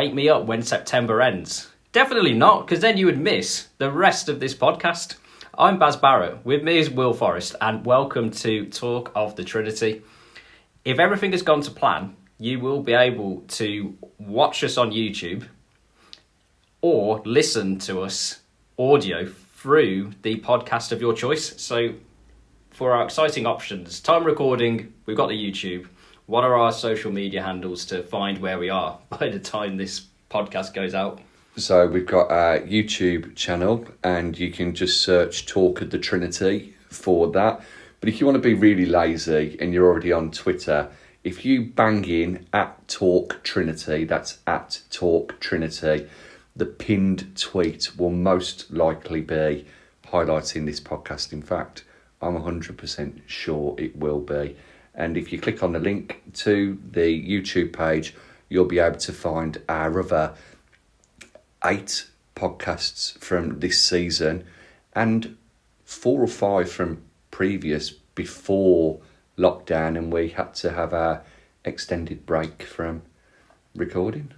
wake me up when September ends. Definitely not, because then you would miss the rest of this podcast. I'm Baz Barrett, with me is Will Forrest, and welcome to Talk of the Trinity. If everything has gone to plan, you will be able to watch us on YouTube or listen to us audio through the podcast of your choice. So for our exciting options, time recording, we've got the YouTube. What are our social media handles to find where we are by the time this podcast goes out? So we've got our YouTube channel and you can just search Talk of the Trinity for that. But if you want to be really lazy and you're already on Twitter, if you bang in at Talk Trinity, that's at Talk Trinity, the pinned tweet will most likely be highlighting this podcast. In fact, I'm 100% sure it will be. And if you click on the link to the YouTube page, you'll be able to find our other 8 podcasts from this season and 4 or 5 from previous before lockdown, and we had to have our extended break from recording.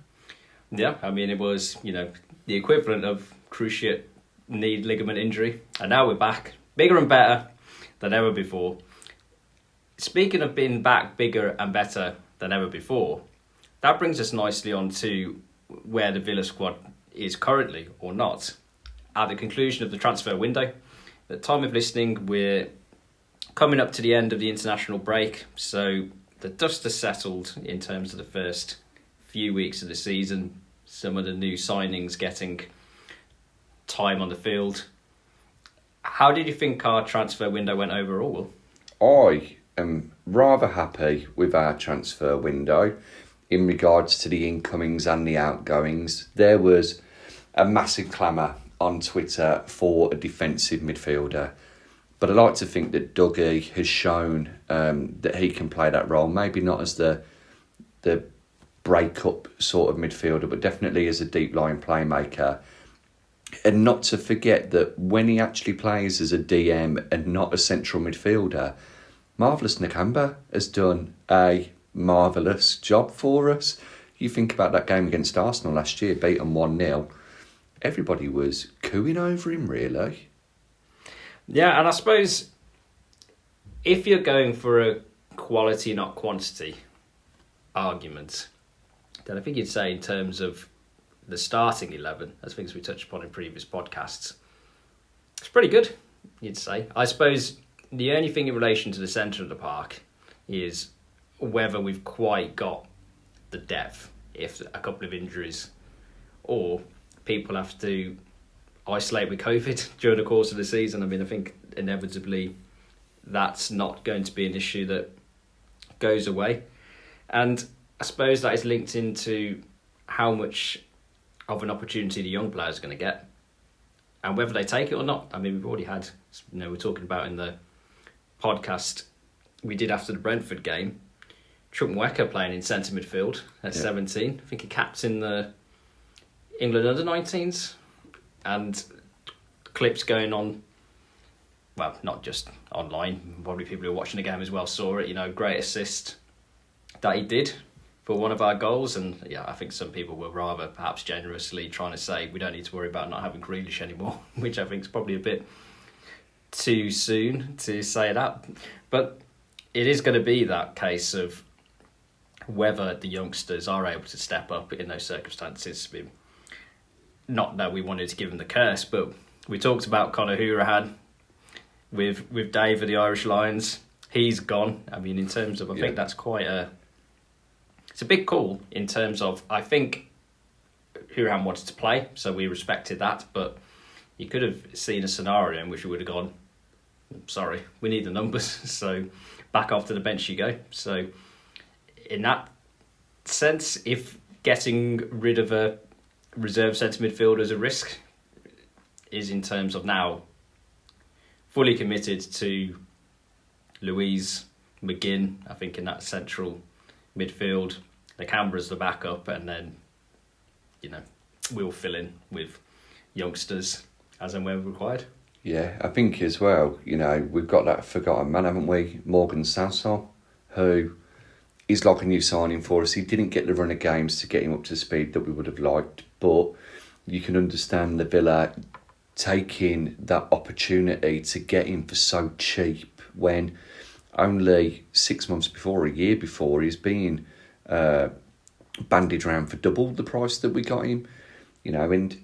Yeah, I mean, it was, the equivalent of cruciate knee ligament injury. And now we're back, bigger and better than ever before. Speaking of being back bigger and better than ever before, that brings us nicely on to where the Villa squad is currently or not. At the conclusion of the transfer window, at the time of listening, we're coming up to the end of the international break. So the dust has settled in terms of the first few weeks of the season. Some of the new signings getting time on the field. How did you think our transfer window went overall, Will? I am rather happy with our transfer window in regards to the incomings and the outgoings. There was a massive clamour on Twitter for a defensive midfielder, but I like to think that Dougie has shown that he can play that role, maybe not as the break-up sort of midfielder, but definitely as a deep-line playmaker. And not to forget that when he actually plays as a DM and not a central midfielder, Marvellous Nakamba has done a marvellous job for us. You think about that game against Arsenal last year, beat them 1-0. Everybody was cooing over him, really. Yeah, and I suppose if you're going for a quality, not quantity argument, then I think you'd say in terms of the starting 11, as things we touched upon in previous podcasts, it's pretty good, you'd say. I suppose the only thing in relation to the centre of the park is whether we've quite got the depth, if a couple of injuries, or people have to isolate with COVID during the course of the season. I mean, I think inevitably that's not going to be an issue that goes away. And I suppose that is linked into how much of an opportunity the young players are going to get and whether they take it or not. I mean, we've already had, we're talking about in the podcast we did after the Brentford game, Chukwuemeka playing in centre midfield at 17. I think he captained the England under-19s, and clips going on, well, not just online, probably people who are watching the game as well saw it, great assist that he did for one of our goals. And yeah, I think some people were rather perhaps generously trying to say we don't need to worry about not having Grealish anymore, which I think is probably a bit too soon to say that. But it is going to be that case of whether the youngsters are able to step up in those circumstances. Not that we wanted to give them the curse, but we talked about Conor Hourihane with Dave of the Irish Lions. He's gone. I mean, in terms of, I think that's quite it's a big call in terms of, I think Hourihane wanted to play, so we respected that, but you could have seen a scenario in which we would have gone, sorry, we need the numbers, so back off to the bench you go. So in that sense, if getting rid of a reserve centre midfielder is a risk, is in terms of now fully committed to Louise, McGinn, I think in that central midfield, the Canberra's the backup, and then, we'll fill in with youngsters as and when required. Yeah, I think as well, we've got that forgotten man, haven't we? Morgan Sanson, who he's like a new signing for us. He didn't get the run of games to get him up to speed that we would have liked, but you can understand the Villa taking that opportunity to get him for so cheap when only 6 months before, a year before, he's been bandied around for double the price that we got him. And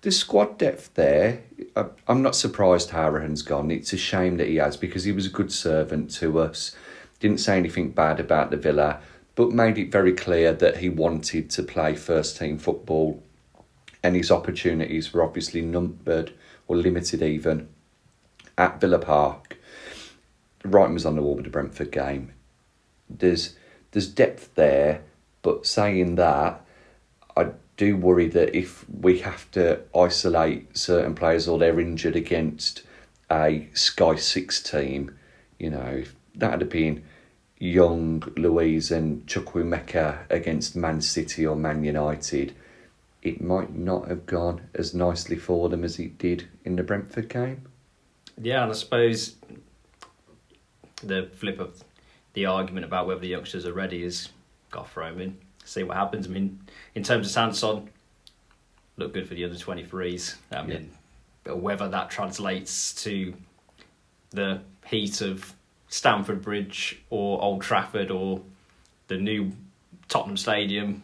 the squad depth there, I'm not surprised Harahan's gone. It's a shame that he has, because he was a good servant to us. Didn't say anything bad about the Villa, but made it very clear that he wanted to play first-team football, and his opportunities were obviously numbered, or limited even, at Villa Park. The writing was on the wall with the Brentford game. There's depth there, but saying that, I do worry that if we have to isolate certain players or they're injured against a Sky 6 team, if that had been Young, Louise and Chukwuemeka against Man City or Man United, it might not have gone as nicely for them as it did in the Brentford game. Yeah, and I suppose the flip of the argument about whether the youngsters are ready is got to throw them in, see what happens. I mean, in terms of Sanson, look good for the under 23s. I mean, whether that translates to the heat of Stamford Bridge or Old Trafford or the new Tottenham Stadium,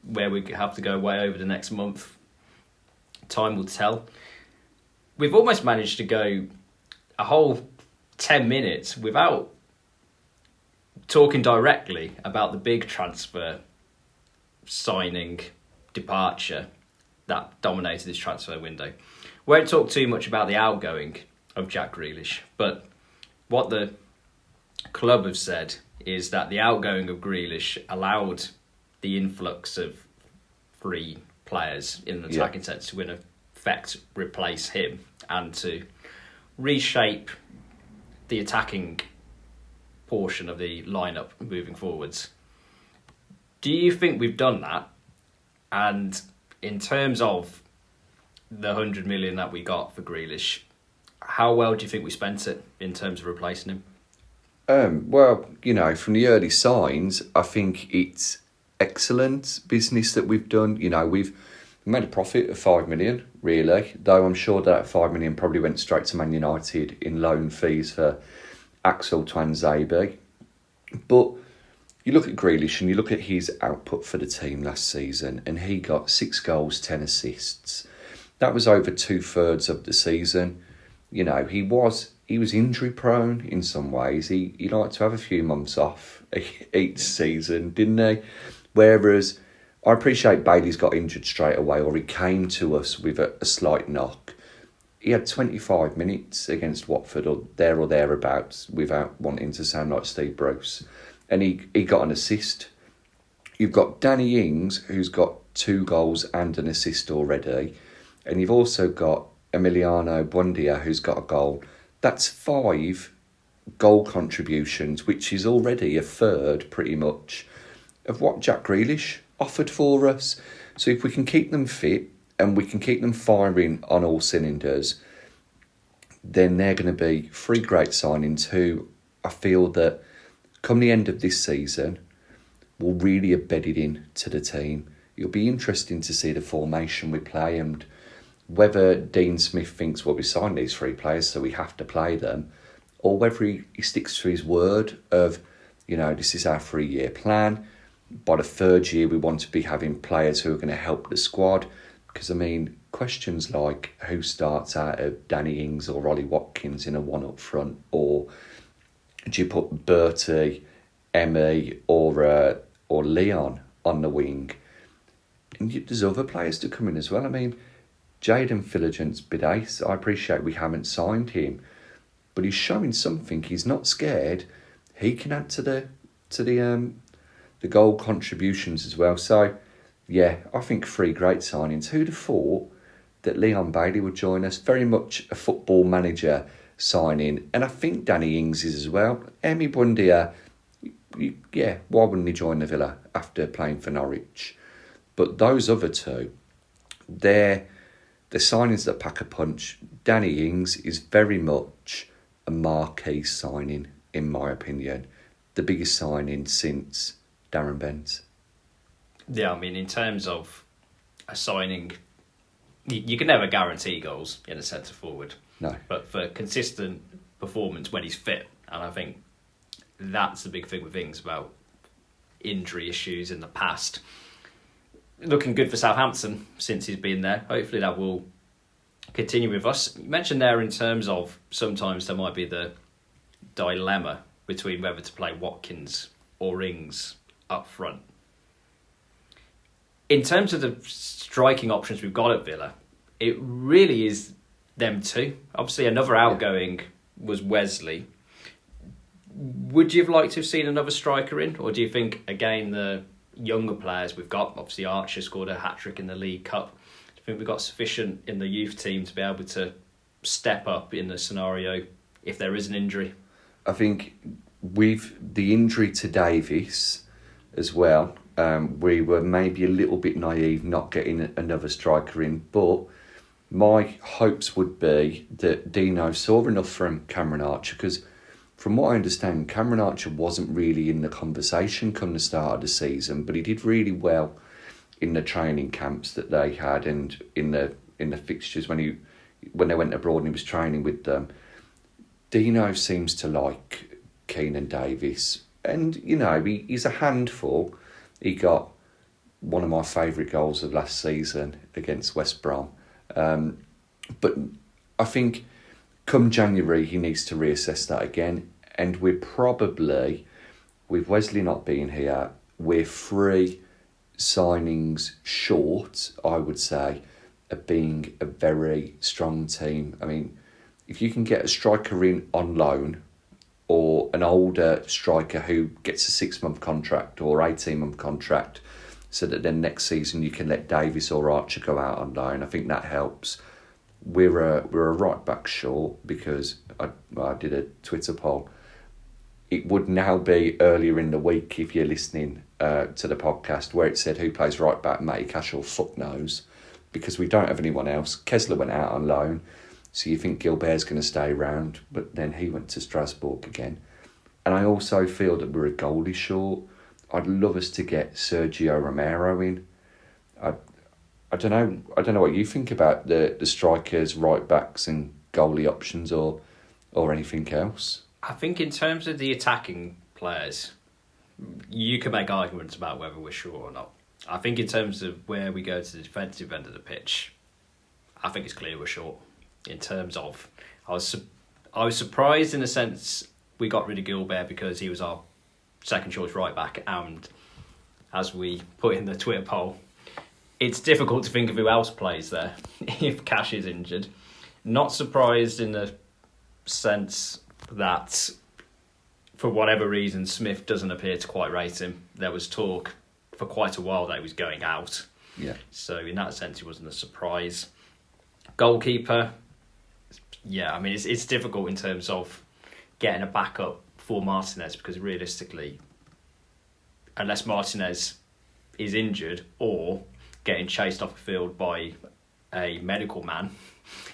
where we have to go away over the next month, time will tell. We've almost managed to go a whole 10 minutes without talking directly about the big transfer signing departure that dominated this transfer window. Won't talk too much about the outgoing of Jack Grealish, but what the club have said is that the outgoing of Grealish allowed the influx of free players in an attacking sense to, in effect, replace him and to reshape the attacking portion of the lineup moving forwards. Do you think we've done that? And in terms of the 100 million that we got for Grealish, how well do you think we spent it in terms of replacing him? Well, from the early signs, I think it's excellent business that we've done. We've made a profit of 5 million, really, though I'm sure that 5 million probably went straight to Man United in loan fees for Axel Twanzebe. But you look at Grealish and you look at his output for the team last season, and he got 6 goals, 10 assists. That was over 2/3 of the season. He was injury prone in some ways. He liked to have a few months off each season, didn't he? Whereas I appreciate Bailey's got injured straight away, or he came to us with a slight knock. He had 25 minutes against Watford or thereabouts, without wanting to sound like Steve Bruce. And he got an assist. You've got Danny Ings, who's got 2 goals and an assist already. And you've also got Emiliano Buendia, who's got a goal. That's 5 goal contributions, which is already a third, pretty much, of what Jack Grealish offered for us. So if we can keep them fit and we can keep them firing on all cylinders, then they're going to be 3 great signings who I feel that come the end of this season will really have bedded in to the team. It'll be interesting to see the formation we play and whether Dean Smith thinks, well, we signed these 3 players, so we have to play them, or whether he sticks to his word of, this is our 3-year plan. By the 3rd year, we want to be having players who are going to help the squad. Because, questions like who starts out of Danny Ings or Ollie Watkins in a one up front, or do you put Bertie, Emmy or Leon on the wing? And there's other players to come in as well. Jaden Philogent's Bidace, I appreciate we haven't signed him, but he's showing something. He's not scared. He can add to the goal contributions as well. So, yeah, I think 3 great signings. Who'd have thought that Leon Bailey would join us? Very much a football manager signing, and I think Danny Ings is as well. Emi Buendia, yeah, why wouldn't he join the Villa after playing for Norwich? But those other 2, they're the signings that pack a punch. Danny Ings is very much a marquee signing, in my opinion. the biggest signing since Darren Bent. Yeah, I mean, in terms of a signing, you can never guarantee goals in a centre forward. No. But for consistent performance when he's fit, and I think that's the big thing with things about injury issues in the past. Looking good for Southampton since he's been there. Hopefully that will continue with us. You mentioned there in terms of sometimes there might be the dilemma between whether to play Watkins or Ings up front. In terms of the striking options we've got at Villa, it really is them two. Obviously, another outgoing was Wesley. Would you have liked to have seen another striker in? Or do you think, again, the younger players we've got, obviously Archer scored a hat-trick in the League Cup, do you think we've got sufficient in the youth team to be able to step up in the scenario if there is an injury? I think with the injury to Davies as well, we were maybe a little bit naive not getting another striker in, but my hopes would be that Dino saw enough from Cameron Archer, because from what I understand, Cameron Archer wasn't really in the conversation come the start of the season, but he did really well in the training camps that they had and in the fixtures when they went abroad and he was training with them. Dino seems to like Keenan Davis, and he's a handful. He got one of my favourite goals of last season against West Brom. But I think come January he needs to reassess that again, and we're probably, with Wesley not being here, we're 3 signings short, I would say, of being a very strong team. I mean, if you can get a striker in on loan, or an older striker who gets a 6-month contract or 18-month contract, so that then next season you can let Davis or Archer go out on loan, I think that helps. We're a right back short, because I did a Twitter poll. It would now be earlier in the week, if you're listening to the podcast, where it said who plays right back, Matty Cash or fuck knows, because we don't have anyone else. Kessler went out on loan, so you think Gilbert's going to stay around, but then he went to Strasbourg again. And I also feel that we're a goalie short. I'd love us to get Sergio Romero in. I don't know what you think about the strikers, right backs and goalie options or anything else. I think in terms of the attacking players, you can make arguments about whether we're short or not. I think in terms of where we go to the defensive end of the pitch, I think it's clear we're short. In terms of, I was surprised in a sense we got rid of Gilbert because he was our second choice right back, and as we put in the Twitter poll, it's difficult to think of who else plays there if Cash is injured. Not surprised in the sense that for whatever reason Smith doesn't appear to quite rate him. There was talk for quite a while that he was going out. Yeah. So in that sense it wasn't a surprise. Goalkeeper, yeah, I mean it's difficult in terms of getting a backup for Martinez, because realistically, unless Martinez is injured or getting chased off the field by a medical man,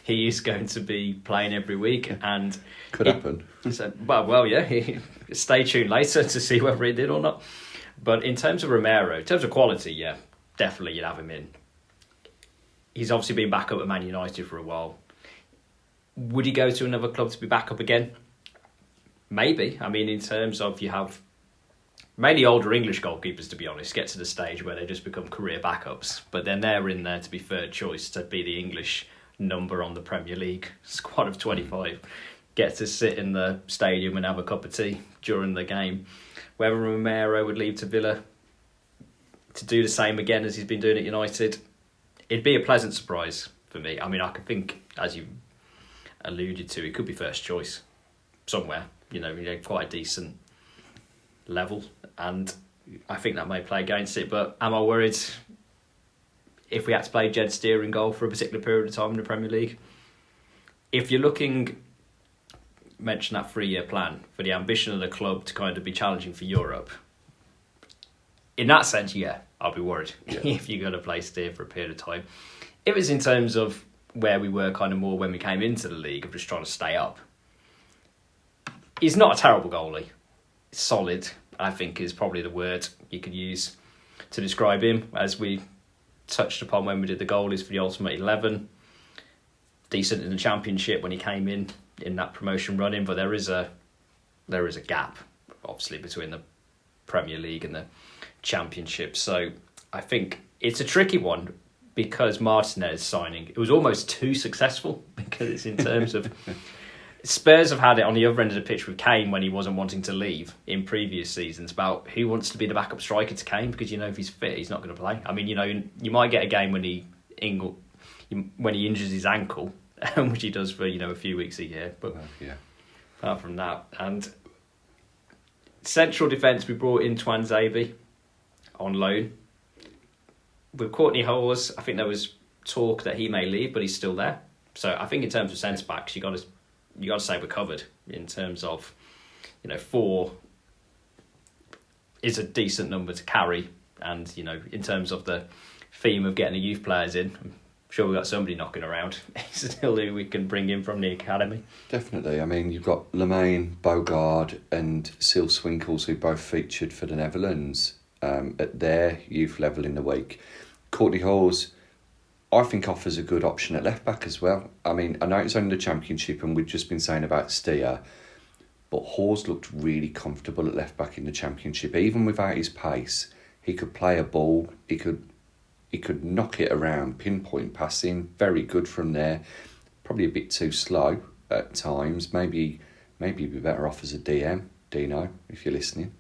he is going to be playing every week, and could happen. So, well, yeah. Stay tuned later to see whether he did or not. But in terms of Romero, in terms of quality, yeah, definitely you'd have him in. He's obviously been back up at Man United for a while. Would he go to another club to be back up again? Maybe. I mean, in terms of, you have mainly older English goalkeepers, to be honest, get to the stage where they just become career backups. But then they're in there to be third choice, to be the English number on the Premier League squad of 25. Get to sit in the stadium and have a cup of tea during the game. Whether Romero would leave to Villa to do the same again as he's been doing at United, it'd be a pleasant surprise for me. I mean, I could think, as you alluded to, it could be first choice somewhere, quite a decent level, and I think that may play against it. But am I worried if we had to play Jed Steer in goal for a particular period of time in the Premier League? If you're looking, mention that 3-year plan for the ambition of the club to kind of be challenging for Europe, in that sense, yeah, I'll be worried if you're going to play Steer for a period of time. If it's in terms of where we were kind of more when we came into the league, of just trying to stay up, he's not a terrible goalie. solid, I think, is probably the word you could use to describe him, as we touched upon when we did the goalies for the Ultimate 11. Decent in the Championship when he came in that promotion run-in, but there is a gap, obviously, between the Premier League and the Championship. So I think it's a tricky one, because Martinez signing, it was almost too successful, because in terms of Spurs have had it on the other end of the pitch with Kane when he wasn't wanting to leave in previous seasons, about who wants to be the backup striker to Kane, because if he's fit, he's not going to play. I mean, you might get a game when he injures his ankle, which he does for a few weeks a year, but apart from that. And central defence, we brought in Twanzebe on loan. With Courtney Holes, I think there was talk that he may leave, but he's still there. So I think in terms of centre backs, you got to say we're covered. In terms of 4 is a decent number to carry, and in terms of the theme of getting the youth players in, I'm sure we've got somebody knocking around still who we can bring in from the academy. Definitely. I mean, you've got Lemaine, Bogard and Sil Swinkles, who both featured for the Netherlands at their youth level in the week. Courtney Hawes, I think, offers a good option at left back as well. I mean, I know it's only the Championship, and we've just been saying about Steer, but Hawes looked really comfortable at left back in the Championship. Even without his pace, he could play a ball. He could knock it around, pinpoint passing, very good from there. Probably a bit too slow at times. Maybe he'd be better off as a DM, Dino, if you're listening.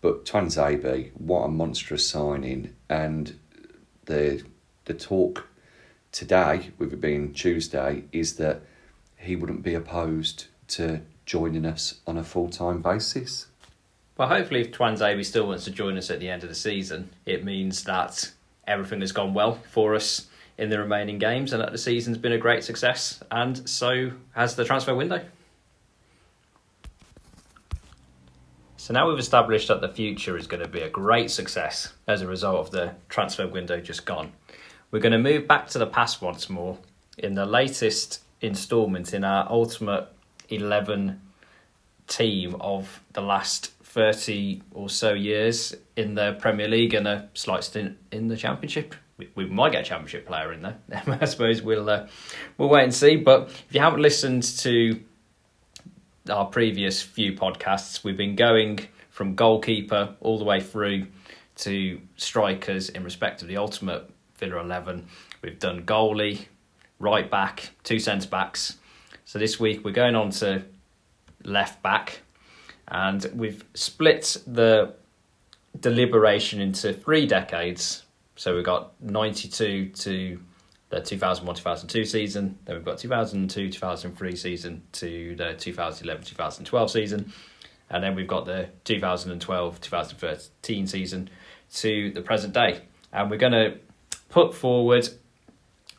But Twanzebe, what a monstrous signing. And the talk today, with it being Tuesday, is that he wouldn't be opposed to joining us on a full-time basis. Well, hopefully if Twanzebe still wants to join us at the end of the season, it means that everything has gone well for us in the remaining games and that the season's been a great success, and so has the transfer window. So now we've established that the future is going to be a great success as a result of the transfer window just gone. We're going to move back to the past once more in the latest instalment in our Ultimate 11 team of the last 30 or so years in the Premier League and a slight stint in the Championship. We might get a Championship player in there. I suppose we'll wait and see. But if you haven't listened to our previous few podcasts, we've been going from goalkeeper all the way through to strikers in respect of the Ultimate Villa 11. We've done goalie, right back, 2 centre backs. So this week we're going on to left back, and we've split the deliberation into 3 decades. So we've got 92 to the 2001-2002 season, then we've got 2002-2003 season to the 2011-2012 season, and then we've got the 2012-2013 season to the present day. And we're going to put forward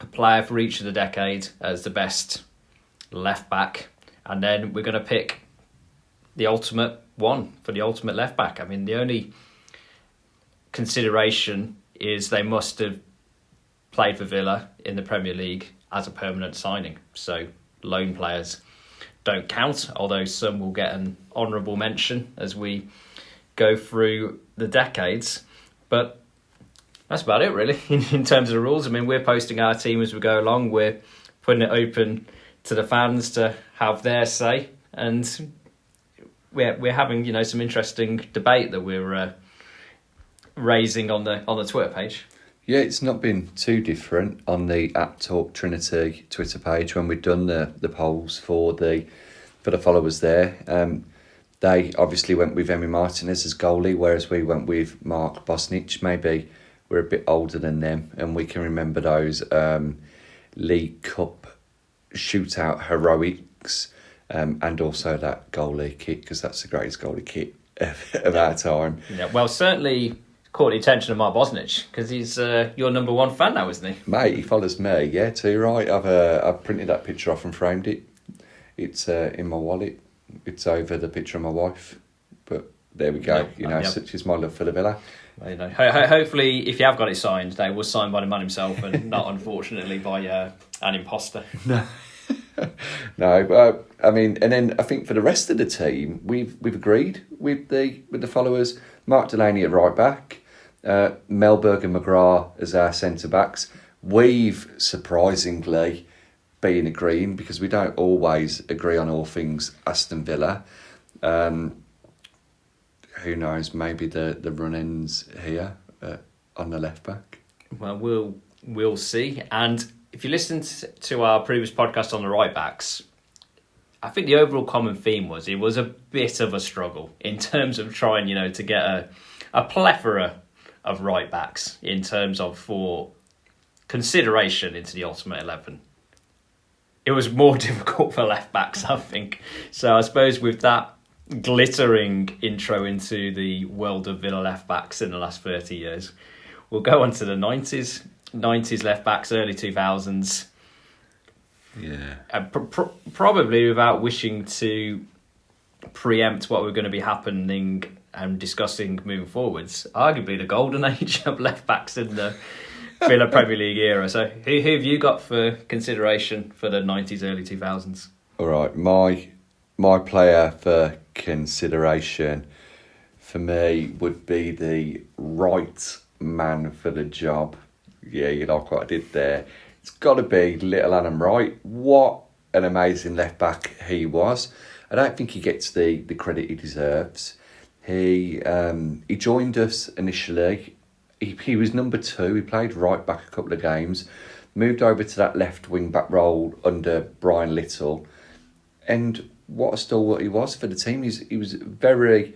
a player for each of the decade as the best left back, and then we're going to pick the ultimate one for the ultimate left back. I mean, the only consideration is they must have played for Villa in the Premier League as a permanent signing. So loan players don't count, although some will get an honourable mention as we go through the decades. But that's about it, really, in terms of the rules. I mean, we're posting our team as we go along. We're putting it open to the fans to have their say. And we're having, some interesting debate that we're raising on the Twitter page. Yeah, it's not been too different on the @Talk Trinity Twitter page when we've done the polls for the followers there. They obviously went with Emi Martinez as goalie, whereas we went with Mark Bosnich. Maybe we're a bit older than them and we can remember those League Cup shootout heroics, and also that goalie kit, because that's the greatest goalie kit of our time. Yeah, well, certainly caught the attention of Mark Bosnich, because he's your number one fan now, isn't he? Mate, he follows me, yeah, too right. I've printed that picture off and framed it. It's in my wallet. It's over the picture of my wife. But there we go, such is my love for the Villa. Well, hopefully, if you have got it signed, it was signed by the man himself and not, unfortunately, by an imposter. No. No, I mean, and then I think for the rest of the team, we've agreed with the followers. Mark Delaney at right back, Melberg and McGrath as our centre backs. We've surprisingly been agreeing, because we don't always agree on all things Aston Villa. Who knows? Maybe the run ends here on the left back. Well, we'll see. And if you listen to our previous podcast on the right backs, I think the overall common theme was it was a bit of a struggle in terms of trying, to get a plethora of right backs in terms of for consideration into the Ultimate 11. It was more difficult for left backs, I think. So I suppose with that glittering intro into the world of Villa left backs in the last 30 years, we'll go on to the 90s. 90s left backs, early 2000s. Yeah. Probably without wishing to preempt what we're going to be happening and discussing moving forwards, arguably the golden age of left backs in the Villa Premier League era. So who have you got for consideration for the 90s, early 2000s? All right, my player for consideration for me would be the right man for the job. Yeah, you like what I did there. It's got to be little Adam Wright. What an amazing left back he was. I don't think he gets the credit he deserves. He joined us initially. He was number 2. He played right back a couple of games. Moved over to that left wing back role under Brian Little. And what a stalwart he was for the team. He was very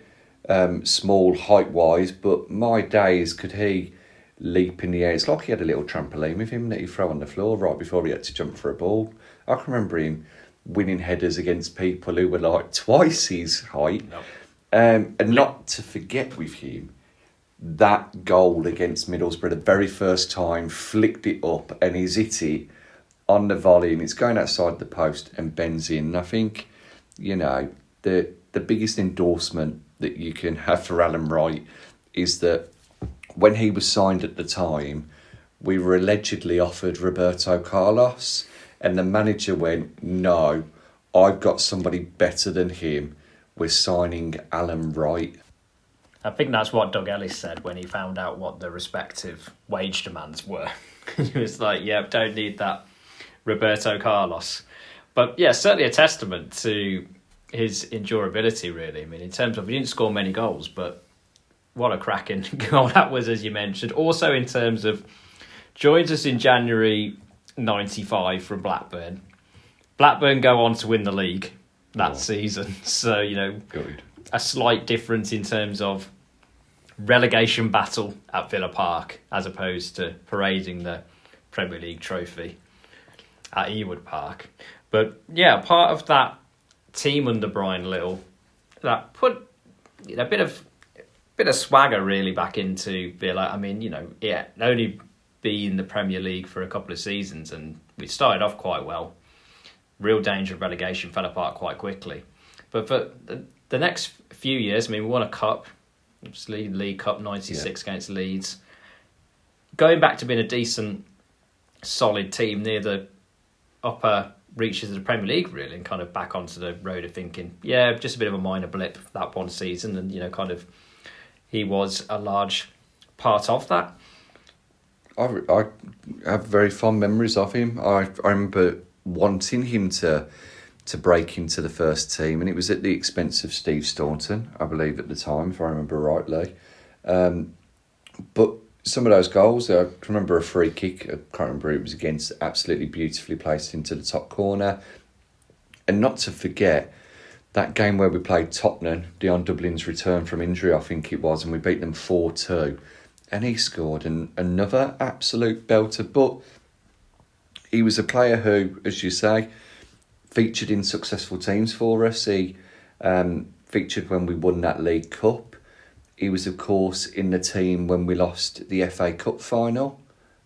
small height-wise, but my days could he leap in the air. It's like he had a little trampoline with him that he throw on the floor right before he had to jump for a ball. I can remember him winning headers against people who were like twice his height. No. And not to forget with him, that goal against Middlesbrough, the very first time, flicked it up and he's hit it on the volley and it's going outside the post and bends in. And I think, the biggest endorsement that you can have for Alan Wright is that when he was signed at the time, we were allegedly offered Roberto Carlos, and the manager went, "No, I've got somebody better than him. We're signing Alan Wright." I think that's what Doug Ellis said when he found out what the respective wage demands were. He was like, yeah, don't need that Roberto Carlos. But yeah, certainly a testament to his endurability, really. I mean, in terms of, he didn't score many goals, but what a cracking goal that was, as you mentioned. Also in terms of, joins us in January 95 from Blackburn. Blackburn go on to win the league that season. So, Good. A slight difference in terms of relegation battle at Villa Park as opposed to parading the Premier League trophy at Ewood Park. But yeah, part of that team under Brian Little that put a bit of swagger really back into Villa. I mean, only be in the Premier League for a couple of seasons and we started off quite well. Real danger of relegation, fell apart quite quickly. But for the next few years, I mean, we won a cup, obviously League Cup 96 against Leeds. Going back to being a decent, solid team near the upper reaches of the Premier League, really, and kind of back onto the road of thinking, yeah, just a bit of a minor blip that one season, and kind of he was a large part of that. I have very fond memories of him. I remember wanting him to break into the first team, and it was at the expense of Steve Staunton, I believe, at the time, if I remember rightly. But some of those goals, I remember a free kick, I can't remember who it was against, absolutely beautifully placed into the top corner. And not to forget, that game where we played Tottenham, Dion Dublin's return from injury, I think it was, and we beat them 4-2. And he scored another absolute belter. But he was a player who, as you say, featured in successful teams for us. He featured when we won that League Cup. He was, of course, in the team when we lost the FA Cup final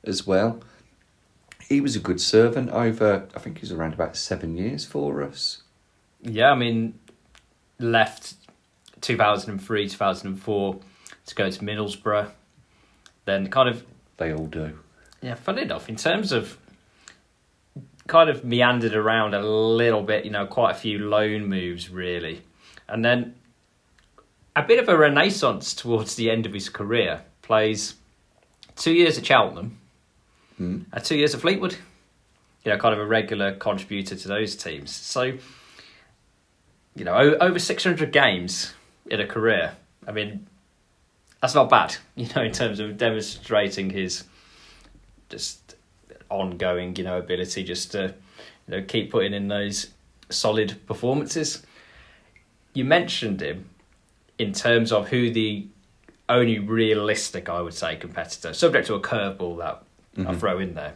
as well. He was a good servant over, I think he was around about 7 years for us. Yeah, I mean, left 2003, 2004 to go to Middlesbrough. Then kind of... They all do. Yeah, funny enough, in terms of kind of meandered around a little bit, quite a few loan moves really. And then a bit of a renaissance towards the end of his career. Plays 2 years at Cheltenham and 2 years at Fleetwood. Kind of a regular contributor to those teams. So, over 600 games in a career. I mean, that's not bad, in terms of demonstrating his just ongoing, ability just to, keep putting in those solid performances. You mentioned him in terms of who the only realistic, I would say, competitor, subject to a curveball that I'll throw in there.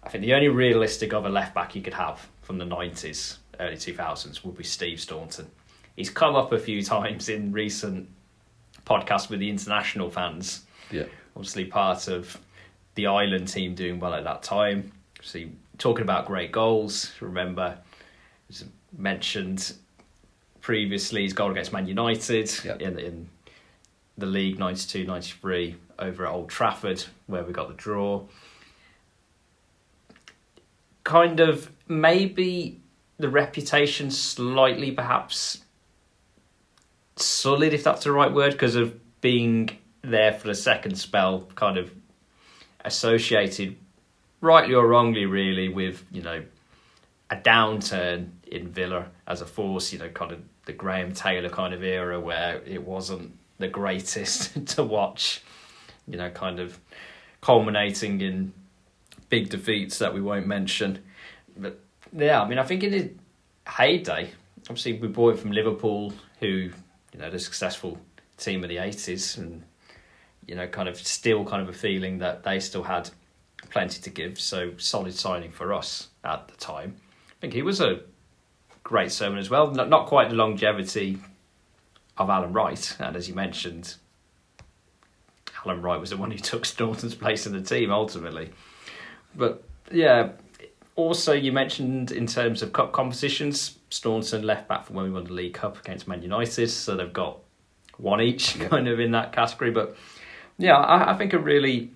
I think the only realistic other left-back you could have from the 90s, early 2000s would be Steve Staunton. He's come up a few times in recent podcasts with the international fans. Yeah. Obviously part of the Ireland team doing well at that time. Obviously talking about great goals. Remember, it was mentioned previously his goal against Man United in the league 92-93 over at Old Trafford, where we got the draw. Kind of maybe the reputation slightly perhaps sullied, if that's the right word, because of being there for the second spell, kind of associated, rightly or wrongly really, with, a downturn in Villa as a force, kind of the Graham Taylor kind of era where it wasn't the greatest to watch, kind of culminating in big defeats that we won't mention. But yeah, I mean, I think in his heyday, obviously we bought it from Liverpool, who, the successful team of the 80s, and, kind of still kind of a feeling that they still had plenty to give. So solid signing for us at the time. I think he was a great servant as well. Not quite the longevity of Alan Wright. And as you mentioned, Alan Wright was the one who took Staunton's place in the team ultimately. But yeah, also you mentioned in terms of cup competitions, Staunton left back from when we won the League Cup against Man United, so they've got one each kind of in that category. But yeah, I think a really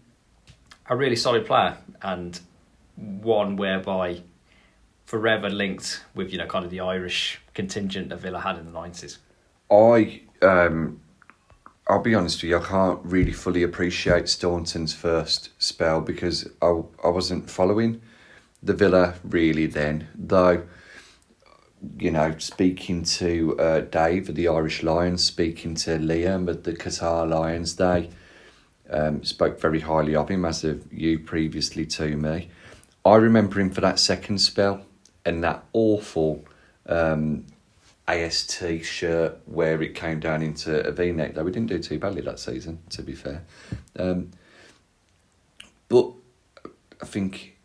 solid player, and one whereby forever linked with, kind of the Irish contingent that Villa had in the 90s. I'll be honest with you, I can't really fully appreciate Staunton's first spell because I wasn't following the Villa really then, though, speaking to Dave at the Irish Lions, speaking to Liam at the Qatar Lions, they spoke very highly of him, as have you previously to me. I remember him for that second spell and that awful AST shirt where it came down into a V-neck, though we didn't do too badly that season, to be fair. But I think,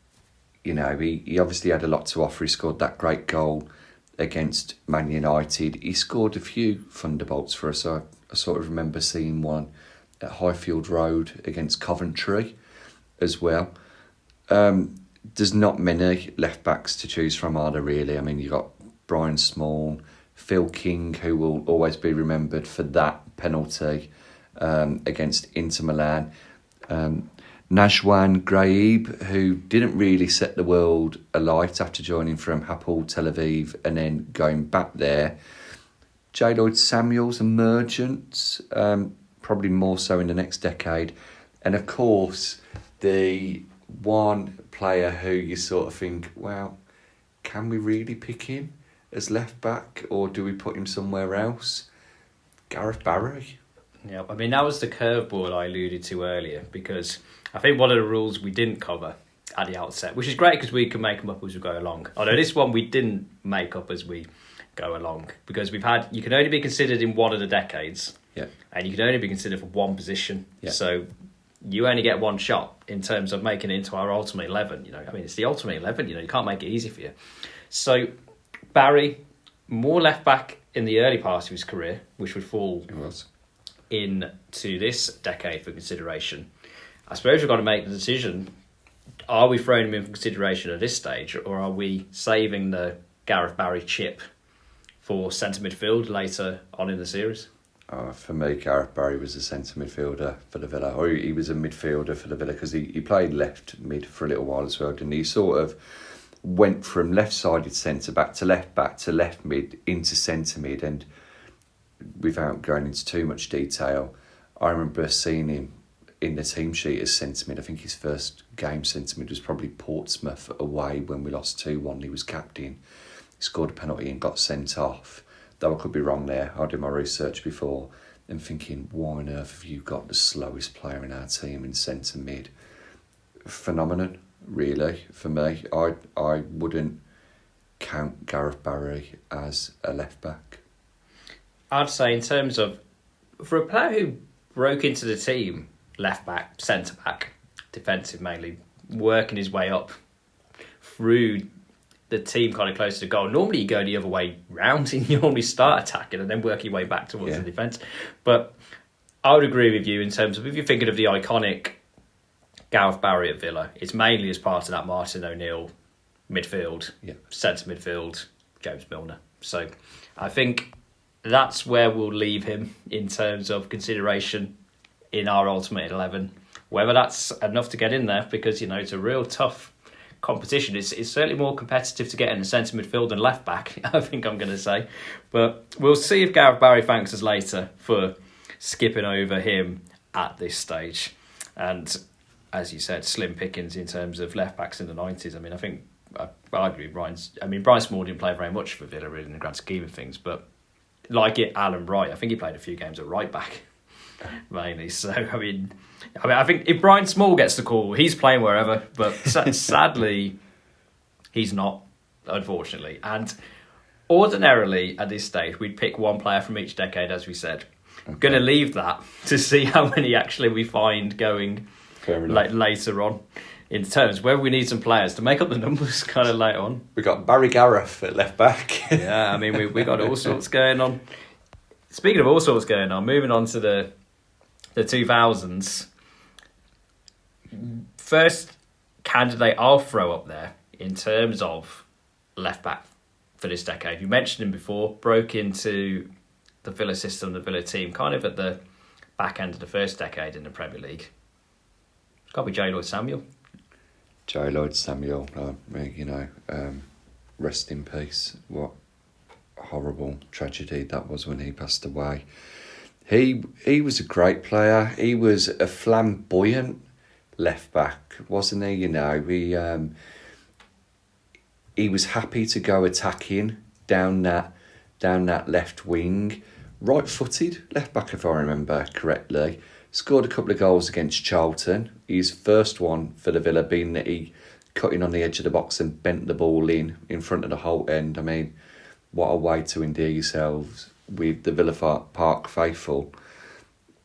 he obviously had a lot to offer. He scored that great goal against Man United. He scored a few thunderbolts for us. I sort of remember seeing one at Highfield Road against Coventry as well. There's not many left-backs to choose from, are there, really? I mean, you've got Brian Small, Phil King, who will always be remembered for that penalty against Inter Milan. Najwan Graib, who didn't really set the world alight after joining from Hapoel Tel Aviv and then going back there. J. Lloyd Samuels, emergent, probably more so in the next decade. And of course, the one player who you sort of think, well, can we really pick him as left back, or do we put him somewhere else? Gareth Barry. Yeah, I mean, that was the curveball I alluded to earlier, because I think one of the rules we didn't cover at the outset, which is great because we can make them up as we go along. Although this one we didn't make up as we go along, because you can only be considered in one of the decades, and you can only be considered for one position. Yeah. So you only get one shot in terms of making it into our ultimate 11. I mean, it's the ultimate 11. You can't make it easy for you. So Barry, more left back in the early part of his career, which would fall into this decade for consideration. I suppose we've got to make the decision: are we throwing him in for consideration at this stage, or are we saving the Gareth Barry chip for centre midfield later on in the series? For me, Gareth Barry was a centre midfielder for the Villa, or he was a midfielder for the Villa, because he played left mid for a little while as well, didn't he? Sort of went from left-sided centre-back to left-back to left mid into centre-mid, and without going into too much detail, I remember seeing him in the team sheet as centre-mid. I think his first game centre-mid was probably Portsmouth away when we lost 2-1. He was captain. He scored a penalty and got sent off. Though I could be wrong there. I did my research before and thinking, why on earth have you got the slowest player in our team in centre-mid? Phenomenon, really, for me. I wouldn't count Gareth Barry as a left-back. I'd say in terms of, for a player who broke into the team, left-back, centre-back, defensive mainly, working his way up through the team kind of close to the goal. Normally you go the other way round and you normally start attacking and then work your way back towards the defence. But I would agree with you in terms of, if you're thinking of the iconic Gareth Barry at Villa, it's mainly as part of that Martin O'Neill midfield, centre midfield, James Milner. So I think that's where we'll leave him in terms of consideration in our Ultimate 11. Whether that's enough to get in there, because, you know, it's a real tough competition. It's certainly more competitive to get in the centre midfield than left back, I think I'm going to say. But we'll see if Gareth Barry thanks us later for skipping over him at this stage. And as you said, slim pickings in terms of left backs in the 90s. I mean, I think I agree. Brian Small didn't play very much for Villa really in the grand scheme of things, but like Alan Wright, I think he played a few games at right back mainly. So I mean, I think if Brian Small gets the call, he's playing wherever. But sadly, he's not, unfortunately. And ordinarily at this stage, we'd pick one player from each decade, as we said. Okay. Going to leave that to see how many actually we find going later on. In terms of whether we need some players to make up the numbers kind of later on. We got Barry Gareth at left back. Yeah, I mean, we got all sorts going on. Speaking of all sorts going on, moving on to the 2000s. First candidate I'll throw up there in terms of left back for this decade. You mentioned him before, broke into the Villa system, the Villa team, kind of at the back end of the first decade in the Premier League. It's got to be J. Lloyd Samuel. J. Lloyd Samuel, rest in peace. What horrible tragedy that was when he passed away. He was a great player. He was a flamboyant left back, wasn't he? You know, he was happy to go attacking down that left wing, right-footed left back if I remember correctly. Scored a couple of goals against Charlton. His first one for the Villa being that he cut in on the edge of the box and bent the ball in front of the Holt end. I mean, what a way to endear yourselves with the Villa Park faithful.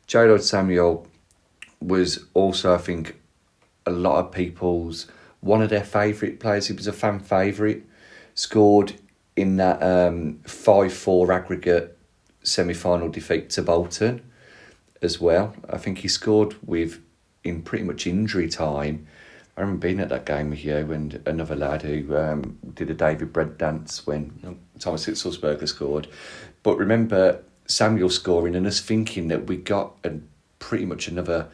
J. Lloyd Samuel was also, I think, a lot of people's, one of their favourite players. He was a fan favourite. Scored in that 5-4 aggregate semi-final defeat to Bolton as well. I think he scored in pretty much injury time. I remember being at that game with you and another lad who did a David Bread dance when Thomas Hitzelsberger scored. But remember Samuel scoring and us thinking that we got pretty much another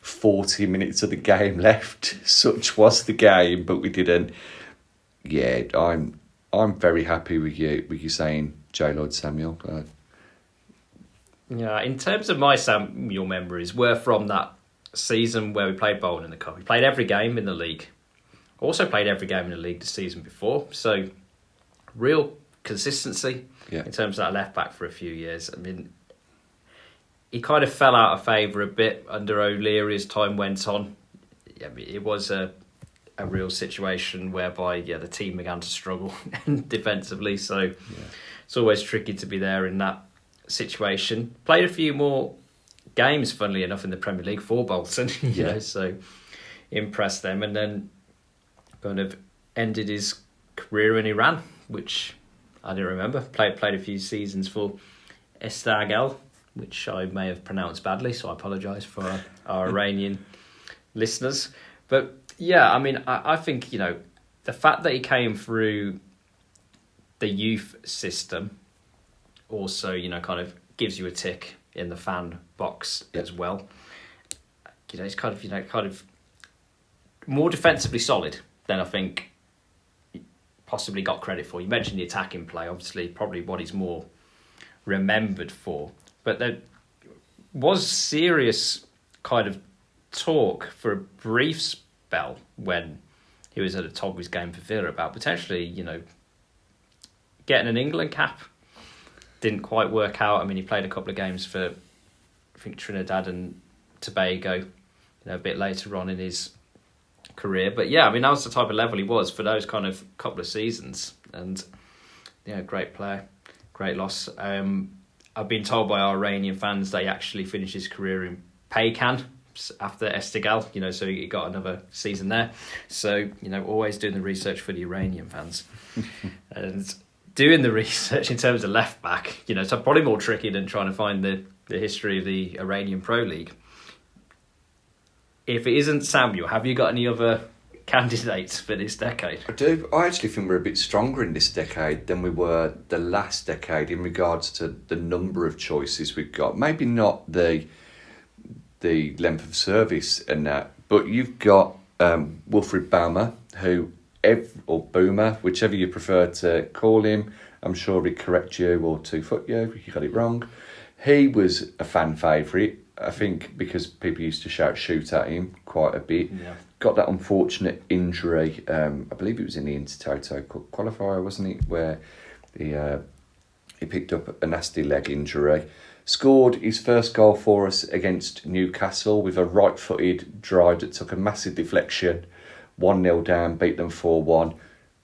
40 minutes of the game left. Such was the game, but we didn't. Yeah, I'm very happy with you saying J. Lloyd Samuel. Yeah, in terms of my Samuel memories, we're from that season where we played Bolton in the Cup. We played every game in the league. Also played every game in the league the season before. So, real consistency in terms of that left back for a few years. I mean, he kind of fell out of favour a bit under O'Leary as time went on. I mean, it was a real situation whereby the team began to struggle defensively. So, it's always tricky to be there in that situation. Played a few more games, funnily enough, in the Premier League for Bolton. you know, so impressed them, and then kind of ended his career in Iran, which I didn't remember. Played a few seasons for Estagel, which I may have pronounced badly, so I apologise for our Iranian listeners. But yeah, I mean, I think, the fact that he came through the youth system also, kind of gives you a tick in the fan box as well. It's kind of more defensively solid than I think possibly got credit for. You mentioned the attacking play, obviously probably what he's more remembered for. But there was serious kind of talk for a brief spell when he was at the top of his game for Villa about potentially, getting an England cap. Didn't quite work out. I mean, he played a couple of games for, I think, Trinidad and Tobago, a bit later on in his career. But yeah, I mean, that was the type of level he was for those kind of couple of seasons. And, great player, great loss. I've been told by our Iranian fans that he actually finished his career in Paykan after Esteghlal, so he got another season there. So, always doing the research for the Iranian fans. And doing the research in terms of left back, so probably more tricky than trying to find the history of the Iranian Pro League. If it isn't Samuel, have you got any other candidates for this decade? I do. I actually think we're a bit stronger in this decade than we were the last decade in regards to the number of choices we've got. Maybe not the length of service and that, but you've got Wilfried Baumer, who, or Boomer, whichever you prefer to call him. I'm sure he'd correct you or two-foot you if you got it wrong. He was a fan favourite, I think, because people used to shoot at him quite a bit. Yeah. Got that unfortunate injury, I believe it was in the Intertoto qualifier, wasn't it, where he picked up a nasty leg injury. Scored his first goal for us against Newcastle with a right-footed drive that took a massive deflection. 1-0 down, beat them 4-1.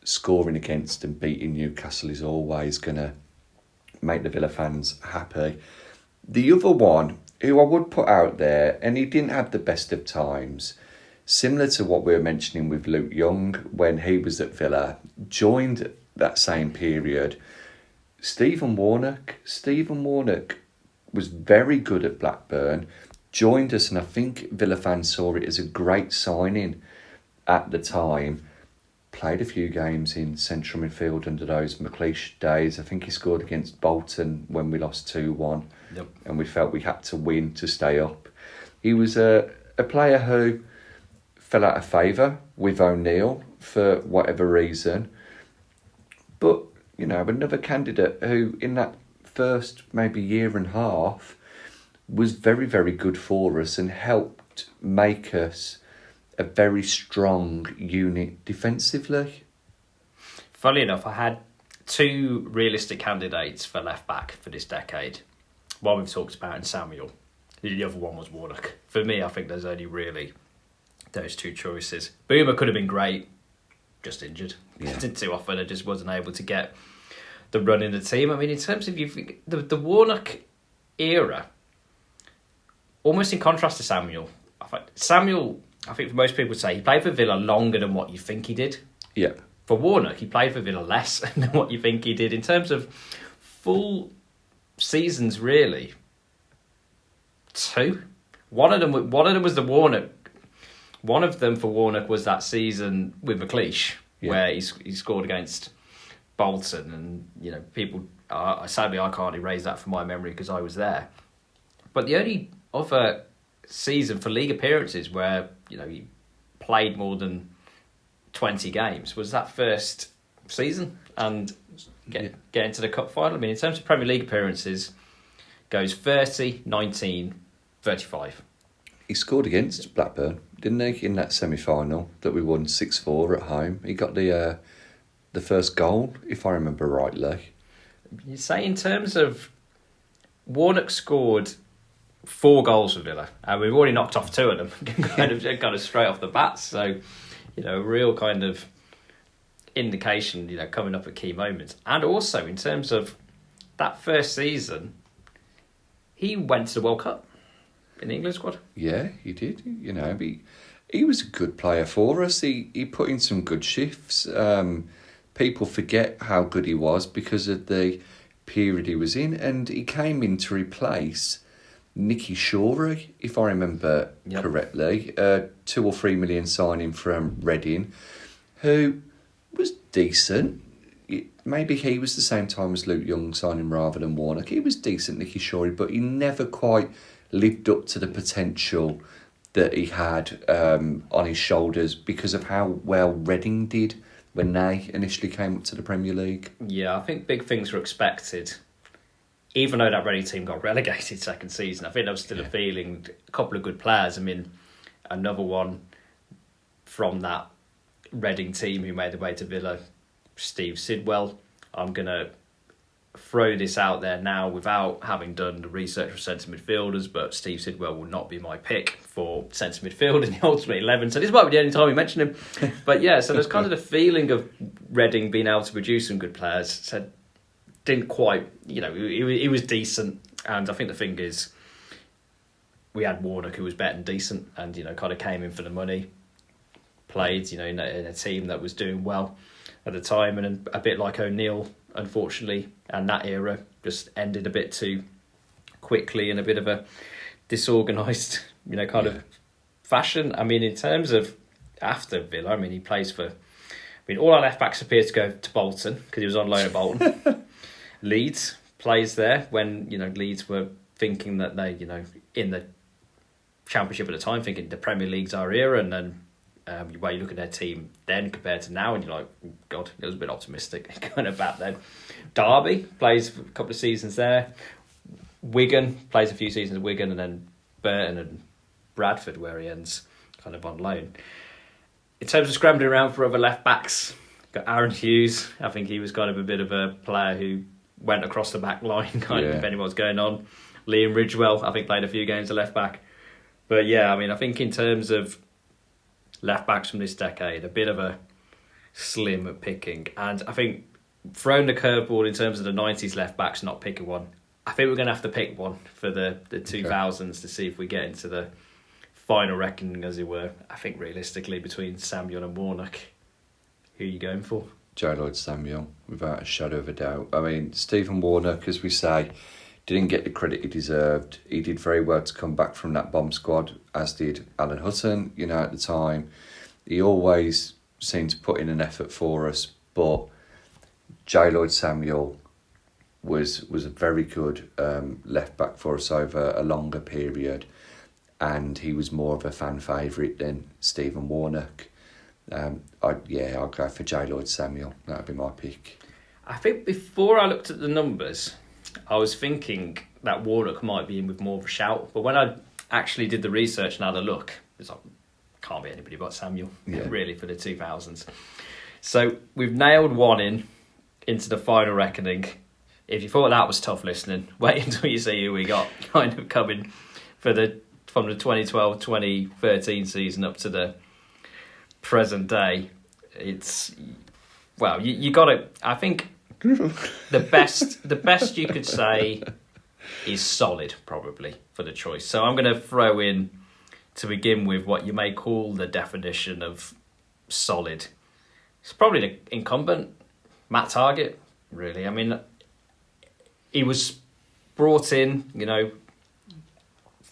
Scoring against and beating Newcastle is always going to make the Villa fans happy. The other one, who I would put out there, and he didn't have the best of times, similar to what we were mentioning with Luke Young when he was at Villa, joined that same period. Stephen Warnock. Stephen Warnock was very good at Blackburn, joined us, and I think Villa fans saw it as a great signing at the time. Played a few games in central midfield under those McLeish days. I think he scored against Bolton when we lost 2-1. Yep. And we felt we had to win to stay up. He was a player who fell out of favour with O'Neill for whatever reason. But, another candidate who in that first maybe year and a half was very, very good for us and helped make us a very strong unit defensively. Funnily enough, I had two realistic candidates for left back for this decade. One we've talked about in Samuel. The other one was Warnock. For me, I think there's only really those two choices. Boomer could have been great, just injured. Yeah. Too often, I just wasn't able to get the run in the team. I mean, in terms of the Warnock era, almost in contrast to Samuel, I think most people would say he played for Villa longer than what you think he did. Yeah. For Warnock, he played for Villa less than what you think he did. In terms of full seasons, really, 2. One of them was the Warnock. One of them for Warnock was that season with McLeish, where he scored against Bolton, and people. Sadly, I can't erase that from my memory because I was there. But the only other season for league appearances where he played more than 20 games was that first season and get into the cup final. I mean, in terms of Premier League appearances, goes 30, 19, 35. He scored against Blackburn, didn't he, in that semi-final that we won 6-4 at home. He got the first goal, if I remember rightly. You say in terms of Warnock scored 4 goals for Villa, and we've already knocked off 2 of them, kind of straight off the bat. So, a real kind of indication, coming up at key moments. And also in terms of that first season, he went to the World Cup in the England squad. Yeah, he did. He was a good player for us. He put in some good shifts. People forget how good he was because of the period he was in, and he came in to replace Nicky Shorey, if I remember correctly, 2 or 3 million signing from Reading, who was decent. Maybe he was the same time as Luke Young signing rather than Warnock. He was decent, Nicky Shorey, but he never quite lived up to the potential that he had on his shoulders because of how well Reading did when they initially came up to the Premier League. Yeah, I think big things were expected. Even though that Reading team got relegated second season, I think there was still a feeling, a couple of good players. I mean, another one from that Reading team who made their way to Villa, Steve Sidwell. I'm going to throw this out there now without having done the research for centre midfielders, but Steve Sidwell will not be my pick for centre midfield in the Ultimate 11, so this might be the only time we mention him. But yeah, so there's kind of the feeling of Reading being able to produce some good players. So didn't quite, he was decent, and I think the thing is, we had Warnock who was better than decent, and kind of came in for the money, played in a team that was doing well at the time, and a bit like O'Neill, unfortunately, and that era just ended a bit too quickly in a bit of a disorganised, of fashion. I mean, in terms of after Villa, I mean, he plays for. I mean, all our left backs appear to go to Bolton because he was on loan at Bolton. Leeds plays there when Leeds were thinking that they in the Championship at the time, thinking the Premier League's our era, and then where you look at their team then compared to now, and you're like, oh, God, it was a bit optimistic kind of back then. Derby plays for a couple of seasons there. Wigan plays a few seasons at Wigan, and then Burton and Bradford, where he ends kind of on loan. In terms of scrambling around for other left backs, got Aaron Hughes. I think he was kind of a bit of a player who went across the back line, depending on what's going on. Liam Ridgewell, I think, played a few games at left back. But yeah, I mean, I think in terms of left backs from this decade, a bit of a slim at picking. And I think throwing the curveball in terms of the 90s left backs, not picking one, I think we're going to have to pick one for the 2000s to see if we get into the final reckoning, as it were. I think realistically, between Samuel and Warnock, who are you going for? Joe Lloyd-Samuel, without a shadow of a doubt. I mean, Stephen Warnock, as we say, didn't get the credit he deserved. He did very well to come back from that bomb squad, as did Alan Hutton, at the time. He always seemed to put in an effort for us, but Joe Lloyd-Samuel was a very good left back for us over a longer period, and he was more of a fan favourite than Stephen Warnock. I'll go for Joe Lloyd-Samuel. That would be my pick. I think before I looked at the numbers, I was thinking that Warnock might be in with more of a shout, but when I actually did the research and had a look, it's like, can't be anybody but Samuel, really, for the 2000s. So we've nailed one into the final reckoning. If you thought that was tough listening, wait until you see who we got kind of coming from the 2012-2013 season up to the present day. It's, well, you got to, I think the best you could say is solid, probably, for the choice. So I'm going to throw in, to begin with, what you may call the definition of solid. It's probably the incumbent, Matt Targett, really. I mean, he was brought in,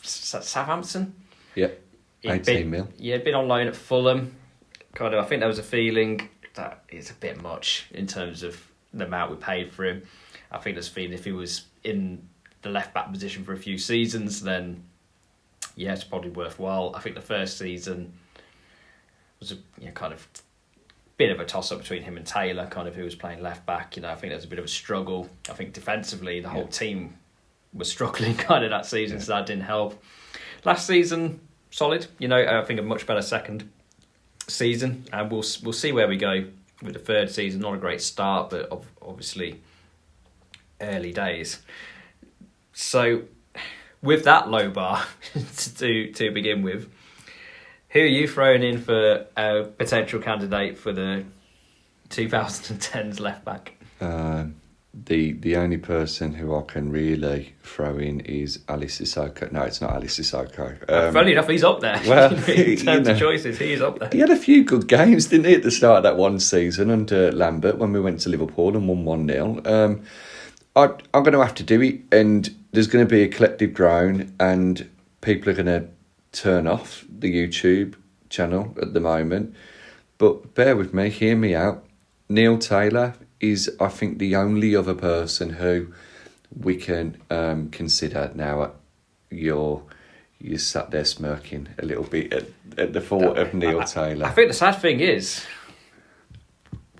Southampton. Yeah, 18 mil. Yeah, been on loan at Fulham. I think there was a feeling that it's a bit much in terms of the amount we paid for him. I think there's a feeling if he was in the left back position for a few seasons, then yeah, it's probably worthwhile. I think the first season was a kind of bit of a toss up between him and Taylor, kind of who was playing left back. I think there was a bit of a struggle. I think defensively the whole team was struggling kind of that season, so that didn't help. Last season, solid. I think a much better second season, and we'll see where we go with the third season. Not a great start, but obviously early days. So with that low bar to begin with, who are you throwing in for a potential candidate for the 2010s left back? The only person who I can really throw in is Ali Sissoko. No, it's not Ali Sissoko. Funny enough, he's up there. Well, in terms of choices, he's up there. He had a few good games, didn't he, at the start of that one season under Lambert when we went to Liverpool and won 1-0. I'm going to have to do it, and there's going to be a collective groan, and people are going to turn off the YouTube channel at the moment. But bear with me, hear me out. Neil Taylor is, I think, the only other person who we can consider now. You're sat there smirking a little bit at the thought of Neil Taylor. I think the sad thing is,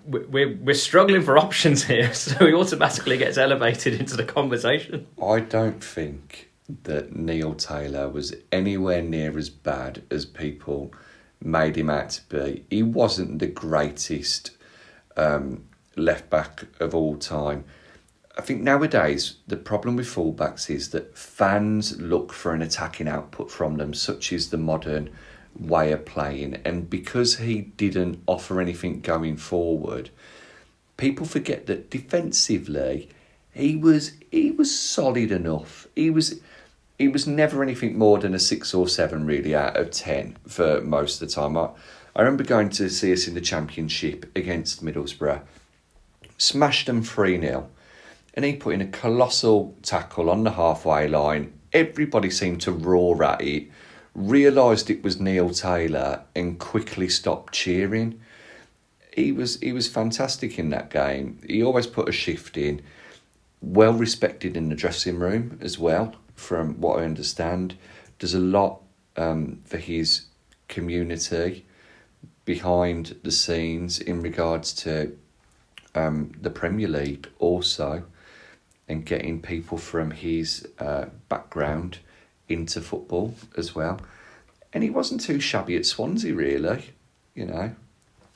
we're struggling for options here, so he automatically gets elevated into the conversation. I don't think that Neil Taylor was anywhere near as bad as people made him out to be. He wasn't the greatest left back of all time. I think nowadays the problem with fullbacks is that fans look for an attacking output from them, such as the modern way of playing. And because he didn't offer anything going forward, people forget that defensively he was solid enough. He was never anything more than a 6 or 7 really out of 10 for most of the time. I remember going to see us in the Championship against Middlesbrough, smashed them 3-0. And he put in a colossal tackle on the halfway line. Everybody seemed to roar at it, realised it was Neil Taylor, and quickly stopped cheering. He was fantastic in that game. He always put a shift in. Well respected in the dressing room as well, from what I understand. Does a lot for his community behind the scenes in regards to the Premier League also, and getting people from his background into football as well. And he wasn't too shabby at Swansea, really, you know.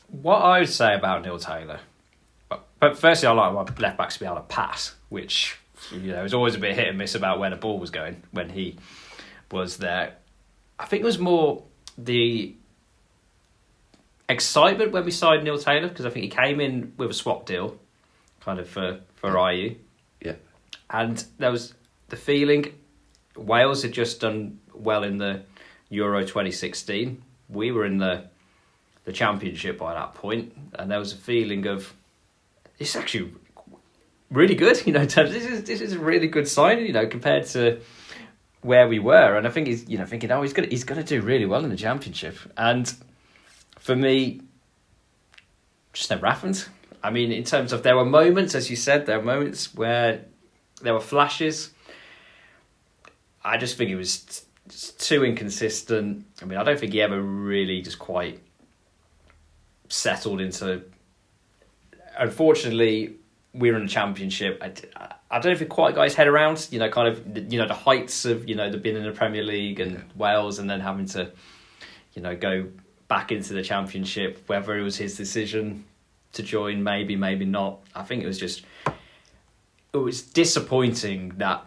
What I would say about Neil Taylor, but firstly, I like my left backs to be able to pass, which, you know, was always a bit hit and miss about where the ball was going when he was there. I think it was more the excitement when we signed Neil Taylor, because I think he came in with a swap deal, kind of for IU. Yeah. And there was the feeling Wales had just done well in the Euro 2016. We were in the Championship by that point, and there was a feeling of, it's actually really good, you know, in terms of, this is a really good signing, you know, compared to where we were. And I think he's, you know, thinking, oh, he's gonna do really well in the Championship. And for me, just never happened. I mean, in terms of, there were moments, as you said, there were moments where there were flashes. I just think it was too inconsistent. I mean, I don't think he ever really just quite settled into. Unfortunately, we were in the Championship. I don't know if he quite got his head around, you know, kind of, you know, the heights of, you know, the being in the Premier League and Wales, and then having to, you know, go back into the Championship. Whether it was his decision to join, maybe not. I think it was disappointing that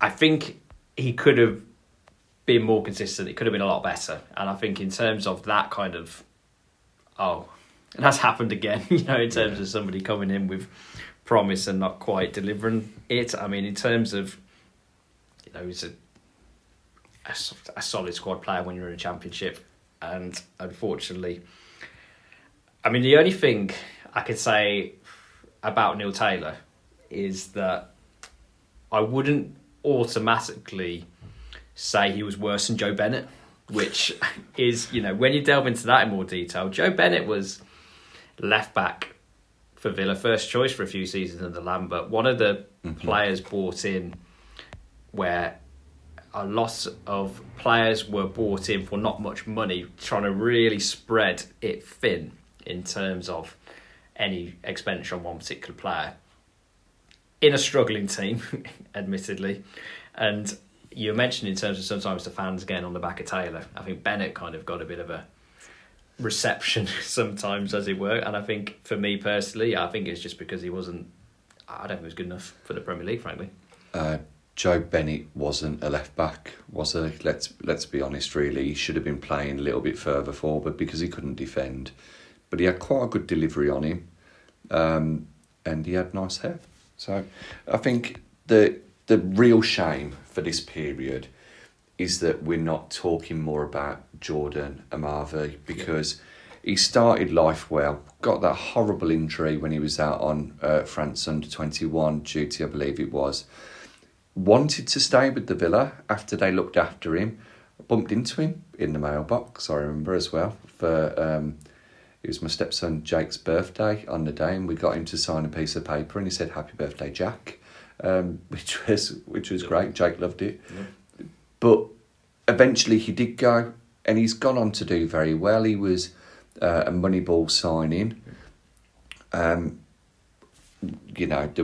I think he could have been more consistent. It could have been a lot better. And I think in terms of that kind of, and that's happened again, you know, in terms of somebody coming in with promise and not quite delivering it. I mean, in terms of, you know, he's a solid squad player when you're in a Championship. And unfortunately, I mean, the only thing I could say about Neil Taylor is that I wouldn't automatically say he was worse than Joe Bennett, which is, you know, when you delve into that in more detail, Joe Bennett was left back for Villa, first choice for a few seasons under Lambert. One of the players brought in where a lot of players were brought in for not much money, trying to really spread it thin in terms of any expenditure on one particular player in a struggling team, admittedly. And you mentioned in terms of sometimes the fans getting on the back of Taylor. I think Bennett kind of got a bit of a reception sometimes, as it were. And I think for me personally, I think it's just because I don't think he was good enough for the Premier League, frankly. Joe Bennett wasn't a left back, was he? Let's be honest, really. He should have been playing a little bit further forward because he couldn't defend. But he had quite a good delivery on him, and he had nice hair. So I think the real shame for this period is that we're not talking more about Jordan Amavi, because he started life well, got that horrible injury when he was out on France under-21 duty, I believe it was. Wanted to stay with the Villa after they looked after him. Bumped into him in the mailbox, I remember as well, for it was my stepson Jake's birthday on the day, and we got him to sign a piece of paper and he said happy birthday Jack, which was great. Jake loved it. Yeah. But eventually he did go, and he's gone on to do very well. He was a Moneyball signing. There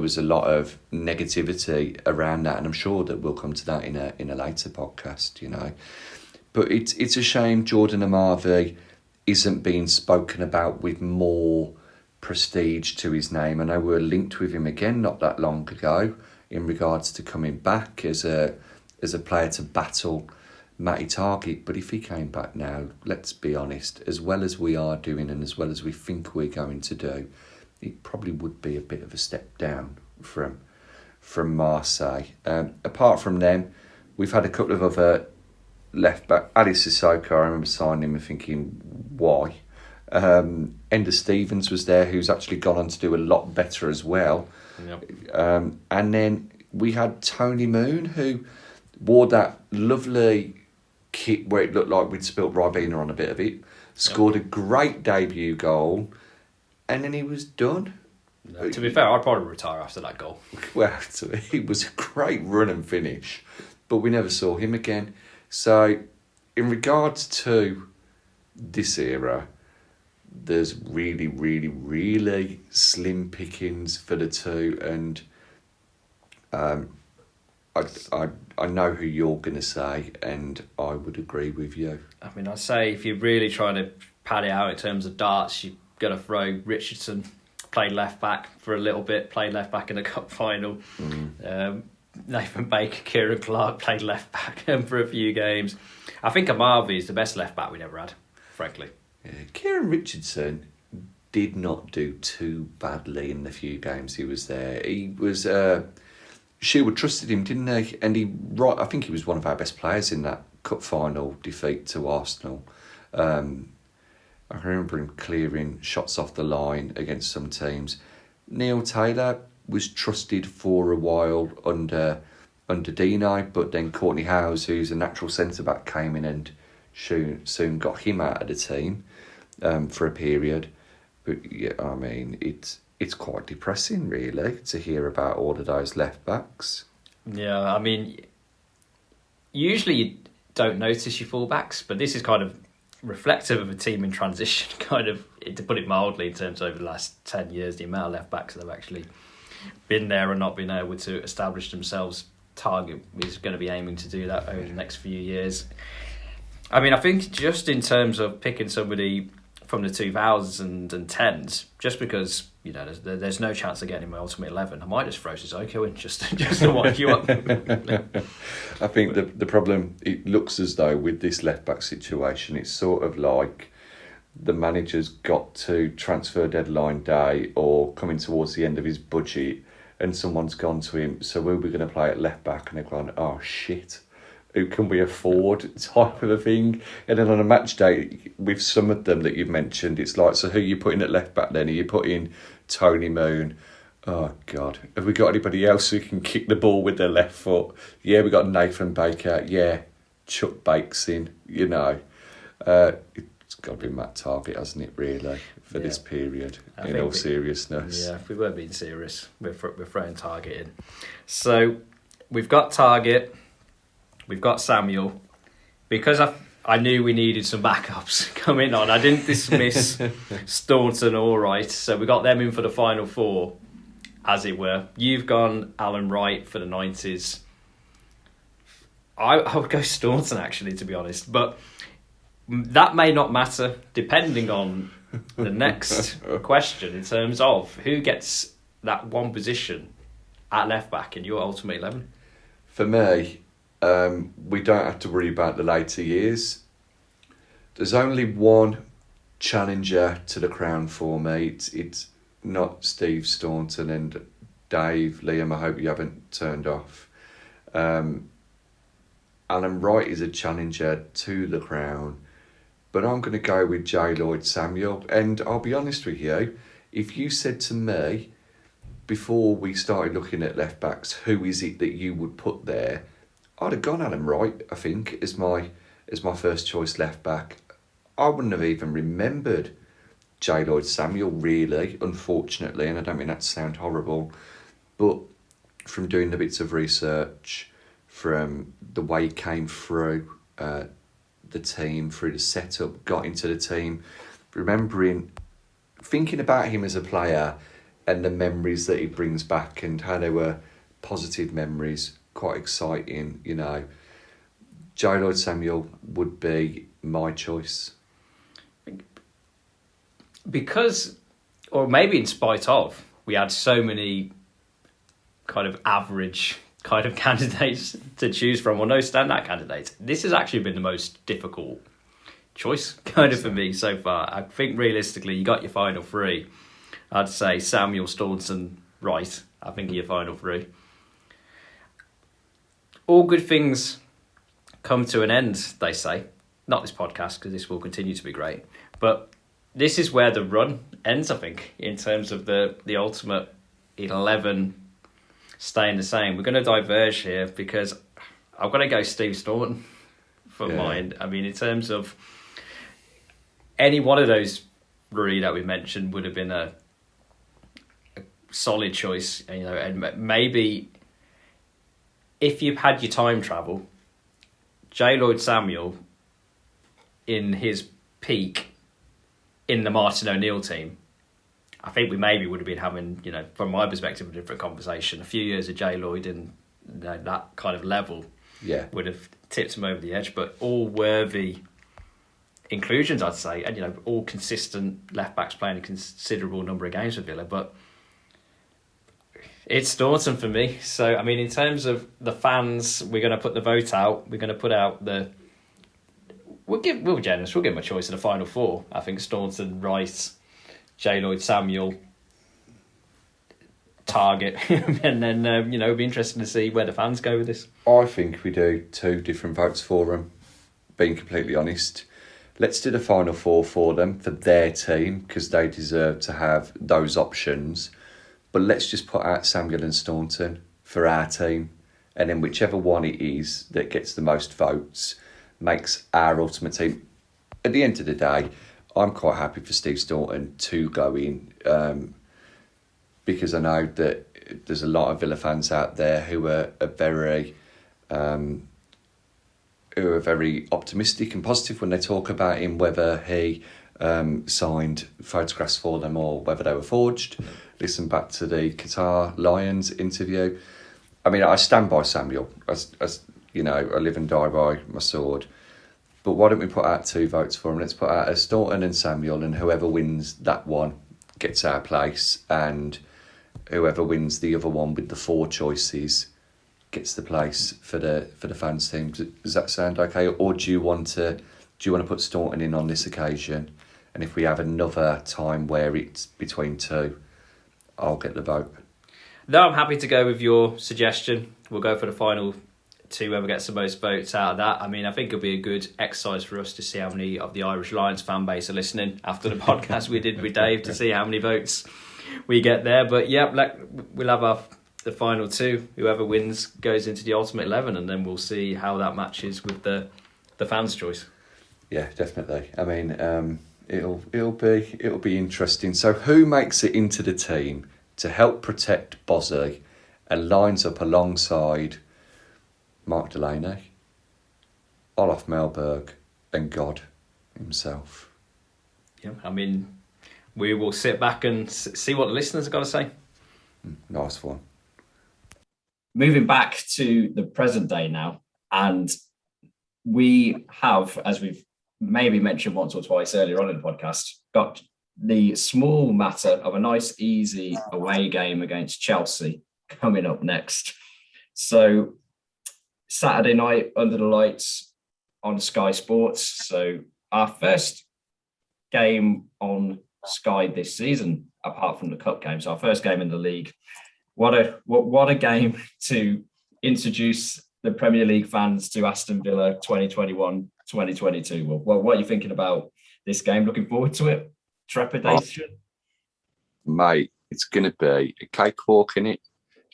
was a lot of negativity around that, and I'm sure that we'll come to that in a later podcast. But it's a shame Jordan Amavi isn't being spoken about with more prestige to his name. I know we were linked with him again not that long ago in regards to coming back as a player to battle Matty Target, but if he came back now, let's be honest, as well as we are doing and as well as we think we're going to do, it probably would be a bit of a step down from Marseille. Apart from them, we've had a couple of other left back. Ali Sissoko, I remember signing him and thinking, why? Ender Stevens was there, who's actually gone on to do a lot better as well. Yep. And then we had Tony Moon, who wore that lovely kit where it looked like we'd spilt Ribena on a bit of it, scored a great debut goal, and then he was done. No, to be fair, I'd probably retire after that goal. Well, it was a great run and finish, but we never saw him again. So, in regards to this era, there's really, really, really slim pickings for the two, and I know who you're going to say, and I would agree with you. I mean, I'd say if you're really trying to pad it out in terms of darts, you've got to throw Richardson, played left back for a little bit, played left back in the cup final. Nathan Baker, Kieran Clark played left back for a few games. I think Amavi is the best left back we've ever had, frankly. Yeah, Kieran Richardson did not do too badly in the few games he was there. He was Sherwood trusted him, didn't he? And I think he was one of our best players in that cup final defeat to Arsenal. I remember him clearing shots off the line against some teams. Neil Taylor was trusted for a while under Dino, but then Courtney Howes, who's a natural centre-back, came in and soon got him out of the team for a period. But yeah, I mean, it's quite depressing, really, to hear about all of those left-backs. Yeah, I mean, usually you don't notice your full-backs, but this is kind of reflective of a team in transition, kind of, to put it mildly, in terms of over the last 10 years, the amount of left-backs that have actually been there and not been able to establish themselves. Target is going to be aiming to do that over the next few years. I mean, I think just in terms of picking somebody from the 2000s and 10s, just because, there's no chance of getting in my Ultimate 11, I might just throw Sissoko in just to wind you up. I think the problem, it looks as though with this left-back situation, it's sort of like the manager's got to transfer deadline day or coming towards the end of his budget, and someone's gone to him, so who are we going to play at left-back? And they're going, oh, shit. Who can we afford, type of a thing. And then on a match day, with some of them that you've mentioned, it's like, so who are you putting at left back then? Are you putting Tony Moon? Oh, God. Have we got anybody else who can kick the ball with their left foot? Yeah, we got Nathan Baker. Yeah, Chuck Bakes in, It's got to be Matt Target, hasn't it, really, for this period, in all seriousness. Yeah, if we were being serious, we're throwing Target in. So, we've got Target. We've got Samuel. Because I knew we needed some backups coming on, I didn't dismiss Staunton all right. So we got them in for the final four, as it were. You've gone Alan Wright for the 90s. I would go Staunton, actually, to be honest. But that may not matter, depending on the next question, in terms of who gets that one position at left-back in your Ultimate 11. For me, we don't have to worry about the later years. There's only one challenger to the crown for me. It's not Steve Staunton and Dave. Liam, I hope you haven't turned off. Alan Wright is a challenger to the crown, but I'm going to go with J. Lloyd Samuel. And I'll be honest with you, if you said to me, before we started looking at left-backs, who is it that you would put there, I'd have gone Alan Wright, I think, as my first choice left back. I wouldn't have even remembered J. Lloyd Samuel, really, unfortunately, and I don't mean that to sound horrible, but from doing the bits of research, from the way he came through the team, through the setup, got into the team, thinking about him as a player and the memories that he brings back and how they were positive memories, quite exciting, you know. J. Lloyd Samuel would be my choice. Because, or maybe in spite of, we had so many kind of average kind of candidates to choose from, or no standout candidates. This has actually been the most difficult choice kind of for me so far. I think realistically you got your final three. I'd say Samuel, Staunton, Wright. I think are your final three. All good things come to an end, they say. Not this podcast, because this will continue to be great. But this is where the run ends, I think, in terms of the ultimate 11 staying the same. We're going to diverge here because I've got to go Steve Staunton for mine. I mean, in terms of any one of those three that we mentioned would have been a solid choice, you know, and maybe if you've had your time travel, J. Lloyd Samuel in his peak in the Martin O'Neill team, I think we maybe would have been having, you know, from my perspective, a different conversation. A few years of J. Lloyd and, you know, that kind of level would have tipped him over the edge, but all worthy inclusions, I'd say, and, you know, all consistent left backs playing a considerable number of games for Villa, but it's Staunton for me. So, I mean, in terms of the fans, we're going to put the vote out. We're going to put out we'll be generous. We'll give him a choice in the final four. I think Staunton, Rice, J. Lloyd Samuel, Target, and then you know, it'll be interesting to see where the fans go with this. I think we do 2 different votes for them. Being completely honest, let's do the final four for them, for their team, because they deserve to have those options. But let's just put out Samuel and Staunton for our team. And then whichever one it is that gets the most votes makes our ultimate team. At the end of the day, I'm quite happy for Steve Staunton to go in because I know that there's a lot of Villa fans out there who are very optimistic and positive when they talk about him, whether he signed photographs for them or whether they were forged. Listen back to the Qatar Lions interview. I mean, I stand by Samuel. As you know, I live and die by my sword. But why don't we put out 2 votes for him? Let's put out Staunton and Samuel, and whoever wins that one gets our place, and whoever wins the other one with the 4 choices gets the place for the fans team. Does that sound okay? Or do you want to put Staunton in on this occasion? And if we have another time where it's between 2, I'll get the vote. No, I'm happy to go with your suggestion. We'll go for the final 2, whoever gets the most votes out of that. I mean, I think it'll be a good exercise for us to see how many of the Irish Lions fan base are listening after the podcast we did with Dave to see how many votes we get there. But yeah, we'll have the final 2. Whoever wins goes into the ultimate 11, and then we'll see how that matches with the fans' choice. Yeah, definitely. I mean, it'll be interesting. So, who makes it into the team to help protect Bozzy and lines up alongside Mark Delaney, Olaf Melberg, and God himself? Yeah, I mean, we will sit back and see what the listeners have got to say. Nice one. Moving back to the present day now, and we have, as we've maybe mentioned once or twice earlier on in the podcast, got the small matter of a nice, easy away game against Chelsea coming up next. So Saturday night under the lights on Sky Sports. So our first game on Sky this season, apart from the cup games, our first game in the league. What a game to introduce the Premier League fans to Aston Villa 2021-2022. Well, what are you thinking about this game? Looking forward to it? Trepidation? Mate, it's going to be a cakewalk, innit?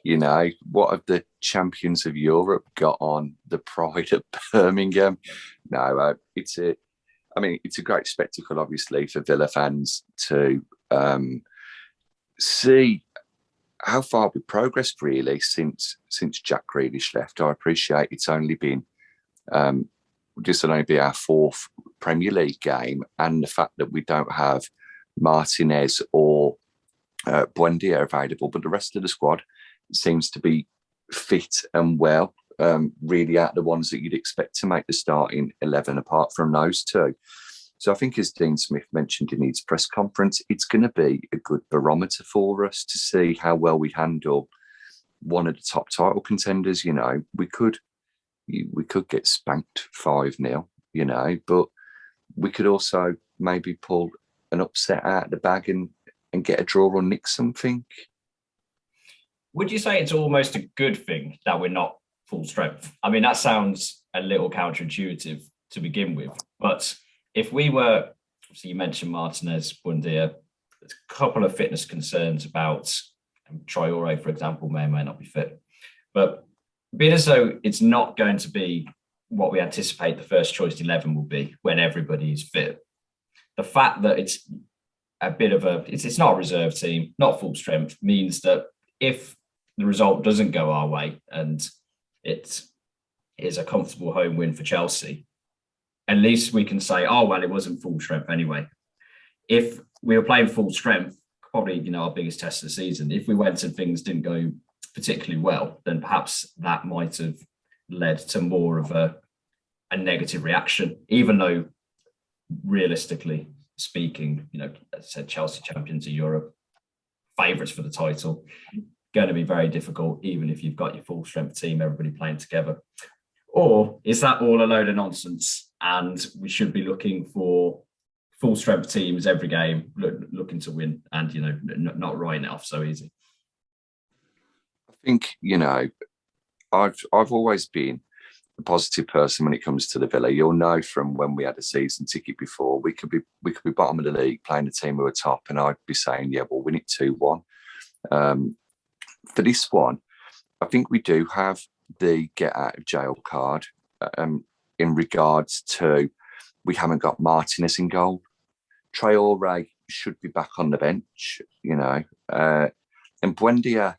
You know, what have the champions of Europe got on the pride of Birmingham? No, it's a great spectacle, obviously, for Villa fans to see how far we progressed, really, since Jack Grealish left. I appreciate it's only been this will only be our fourth Premier League game, and the fact that we don't have Martinez or Buendia available, but the rest of the squad seems to be fit and well, really out the ones that you'd expect to make the starting 11 apart from those two. So I think, as Dean Smith mentioned in his press conference, it's going to be a good barometer for us to see how well we handle one of the top title contenders. You know, we could get spanked 5-0, you know, but we could also maybe pull an upset out of the bag and get a draw or nick something. Would you say it's almost a good thing that we're not full strength? I mean, that sounds a little counterintuitive to begin with, but if we were, so you mentioned Martinez, Buendia, there's a couple of fitness concerns about Traore, for example, may or may not be fit, but being as though it's not going to be what we anticipate the first choice 11 will be when everybody is fit. The fact that it's a bit of it's not a reserve team, not full strength, means that if the result doesn't go our way and it is a comfortable home win for Chelsea, at least we can say, oh, well, it wasn't full strength anyway. If we were playing full strength, probably, you know, our biggest test of the season, if we went and things didn't go particularly well, then perhaps that might have led to more of a negative reaction, even though realistically speaking, you know, as I said, Chelsea champions of Europe, favourites for the title, going to be very difficult, even if you've got your full strength team, everybody playing together. Or is that all a load of nonsense and we should be looking for full strength teams every game, looking to win and, you know, not writing it off so easy? I think, you know, I've always been a positive person when it comes to the Villa. You'll know from when we had a season ticket before, we could be bottom of the league playing a team who are top, and I'd be saying, yeah, we'll win it 2-1. For this one, I think we do have the get out of jail card in regards to we haven't got Martinez in goal. Traore should be back on the bench, you know, and Buendia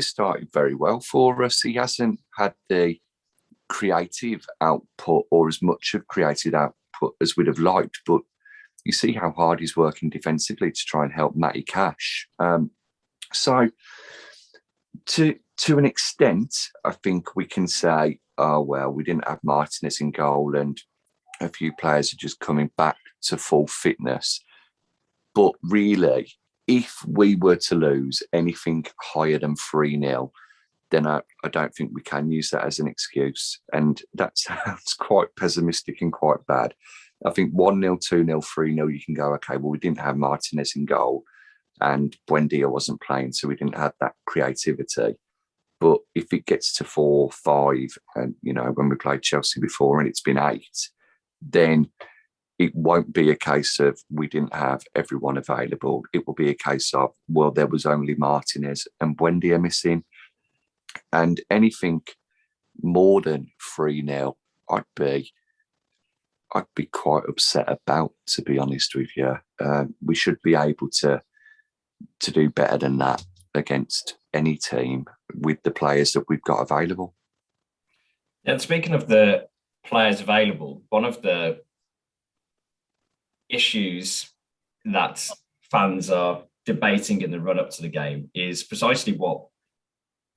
started very well for us. He hasn't had the creative output or as much of creative output as we'd have liked, but you see how hard he's working defensively to try and help Matty Cash. So to an extent, I think we can say, oh, well, we didn't have Martinez in goal and a few players are just coming back to full fitness. But really, if we were to lose anything higher than 3-0, then I don't think we can use that as an excuse. And that sounds quite pessimistic and quite bad. I think 1-0, 2-0, 3-0, you can go, okay, well, we didn't have Martinez in goal and Buendia wasn't playing, so we didn't have that creativity. But if it gets to 4-5, and, you know, when we played Chelsea before and it's been 8, then it won't be a case of we didn't have everyone available. It will be a case of, well, there was only Martinez and Buendia missing. And anything more than 3-0, I'd be quite upset about, to be honest with you. We should be able to do better than that against any team with the players that we've got available. And speaking of the players available, one of the issues that fans are debating in the run-up to the game is precisely what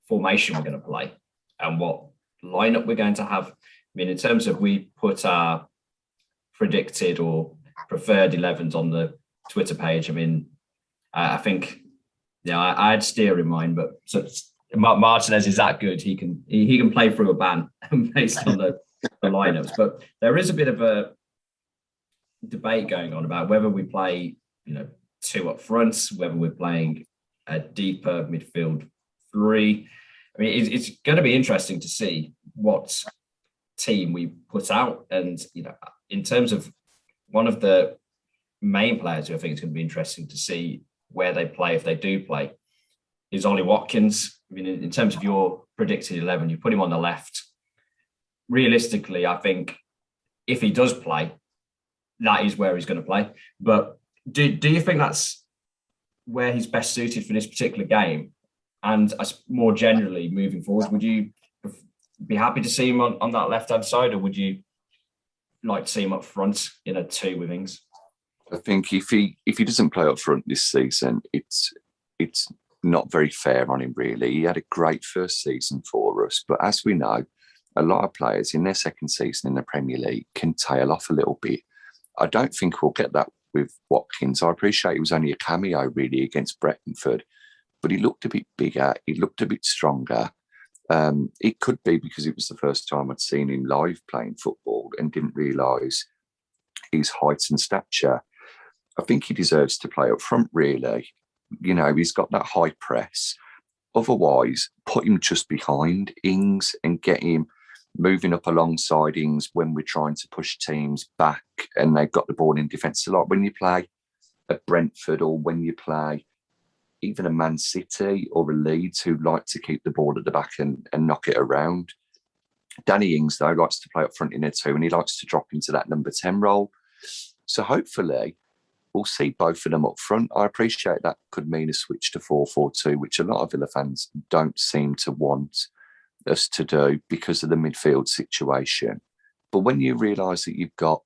formation we're going to play and what lineup we're going to have. I mean, in terms of, we put our predicted or preferred 11s on the Twitter page. I mean, I think, yeah, I had Steer in mind, but so Martinez is that good. He can play through a ban based on the lineups. But there is a bit of a debate going on about whether we play, you know, 2 up front, whether we're playing a deeper midfield 3. I mean, it's going to be interesting to see what team we put out. And, you know, in terms of one of the main players who I think it's going to be interesting to see where they play, if they do play, is Ollie Watkins. I mean, in terms of your predicted 11, you put him on the left. Realistically, I think if he does play, that is where he's going to play. But do you think that's where he's best suited for this particular game? And more generally, moving forward, would you be happy to see him on that left-hand side, or would you like to see him up front in a 2 with Ings? I think if he doesn't play up front this season, it's not very fair on him, really. He had a great first season for us, but as we know, a lot of players in their second season in the Premier League can tail off a little bit. I don't think we'll get that with Watkins. I appreciate it was only a cameo, really, against Brentford, but he looked a bit bigger. He looked a bit stronger. It could be because it was the first time I'd seen him live playing football and didn't realise his height and stature. I think he deserves to play up front, really. You know, he's got that high press. Otherwise, put him just behind Ings and get him moving up alongside Ings when we're trying to push teams back and they've got the ball in defence a lot. When you play at Brentford or when you play even a Man City or a Leeds who like to keep the ball at the back and knock it around. Danny Ings, though, likes to play up front in a 2 and he likes to drop into that number 10 role. So hopefully we'll see both of them up front. I appreciate that could mean a switch to 4-4-2, which a lot of Villa fans don't seem to want us to do because of the midfield situation. But when you realise that you've got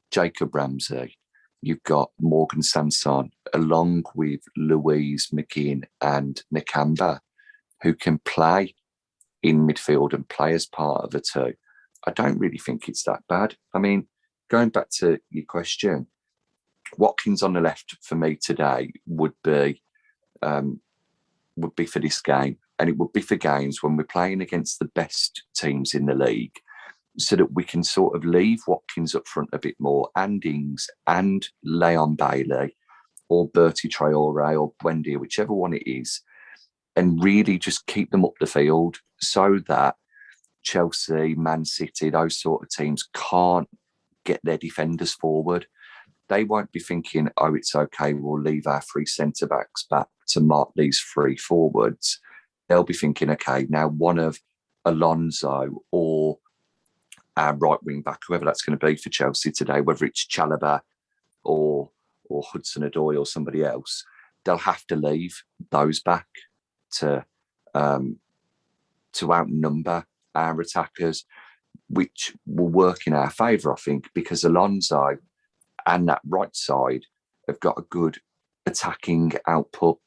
Jacob Ramsey, you've got Morgan Sanson, along with Louise McGinn and Nakamba, who can play in midfield and play as part of a 2, I don't really think it's that bad. I mean, going back to your question, Watkins on the left for me today would be for this game, and it would be for games when we're playing against the best teams in the league, so that we can sort of leave Watkins up front a bit more, and Ings and Leon Bailey or Bertie Traore or Buendia, whichever one it is, and really just keep them up the field so that Chelsea, Man City, those sort of teams can't get their defenders forward. They won't be thinking, oh, it's okay, we'll leave our 3 centre-backs back to mark these 3 forwards. They'll be thinking, okay, now one of Alonso or our right wing-back, whoever that's going to be for Chelsea today, whether it's Chalobah or Hudson-Odoi or somebody else, they'll have to leave those back to outnumber our attackers, which will work in our favour, I think, because Alonso and that right side have got a good attacking output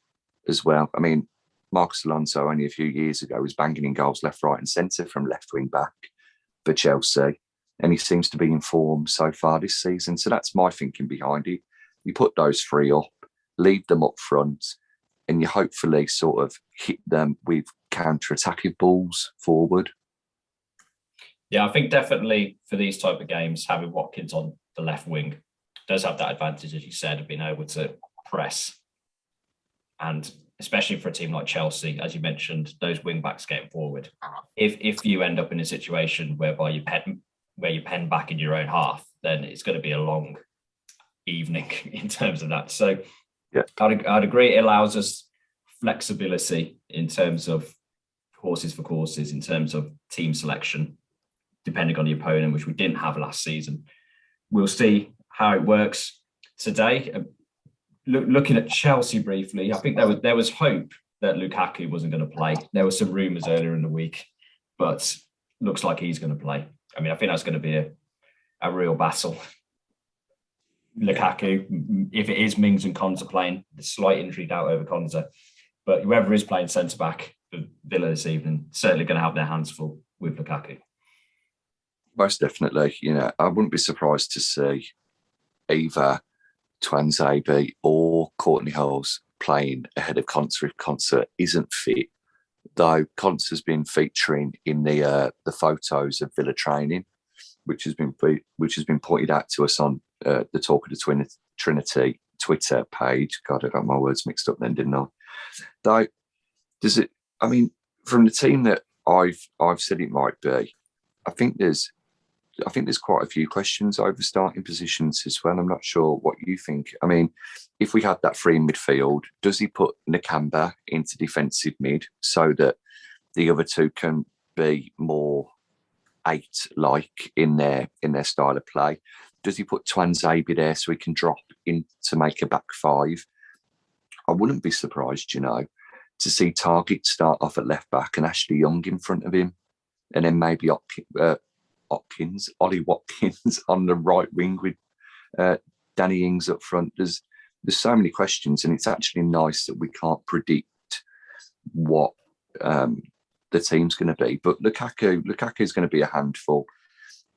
as well. I mean, Marcos Alonso only a few years ago was banging in goals left, right and centre from left wing back for Chelsea, and he seems to be in form so far this season. So that's my thinking behind it. You put those 3 up, leave them up front, and you hopefully sort of hit them with counter-attacking balls forward. Yeah, I think definitely for these type of games, having Watkins on the left wing does have that advantage, as you said, of being able to press. And especially for a team like Chelsea, as you mentioned, those wing backs getting forward. If you end up in a situation whereby you pen back in your own half, then it's going to be a long evening in terms of that. So yeah, I'd agree. It allows us flexibility in terms of horses for courses, in terms of team selection, depending on the opponent, which we didn't have last season. We'll see how it works today. Looking at Chelsea briefly, I think there was hope that Lukaku wasn't going to play. There were some rumours earlier in the week, but looks like he's going to play. I mean, I think that's going to be a real battle. Lukaku, if it is Mings and Konza playing, the slight injury doubt over Konza, but whoever is playing centre-back for Villa this evening, certainly going to have their hands full with Lukaku. Most definitely. You know, I wouldn't be surprised to see either Twanzebe or Courtney Holes playing ahead of Konza if Konza isn't fit. Though Konza's been featuring in the photos of Villa training, which has been pointed out to us on the Talk of the Trinity Twitter page. God, I got my words mixed up then, didn't I? Though, does it? I mean, from the team that I've said it might be, I think there's quite a few questions over starting positions as well. I'm not sure what you think. I mean, if we had that 3 in midfield, does he put Nakamba into defensive mid so that the other 2 can be more 8-like in their style of play? Does he put Twanzebe there so he can drop in to make a back 5? I wouldn't be surprised, you know, to see Target start off at left back and Ashley Young in front of him, and then maybe Ollie Watkins on the right wing with Danny Ings up front. There's so many questions, and it's actually nice that we can't predict what the team's going to be. But Lukaku is going to be a handful.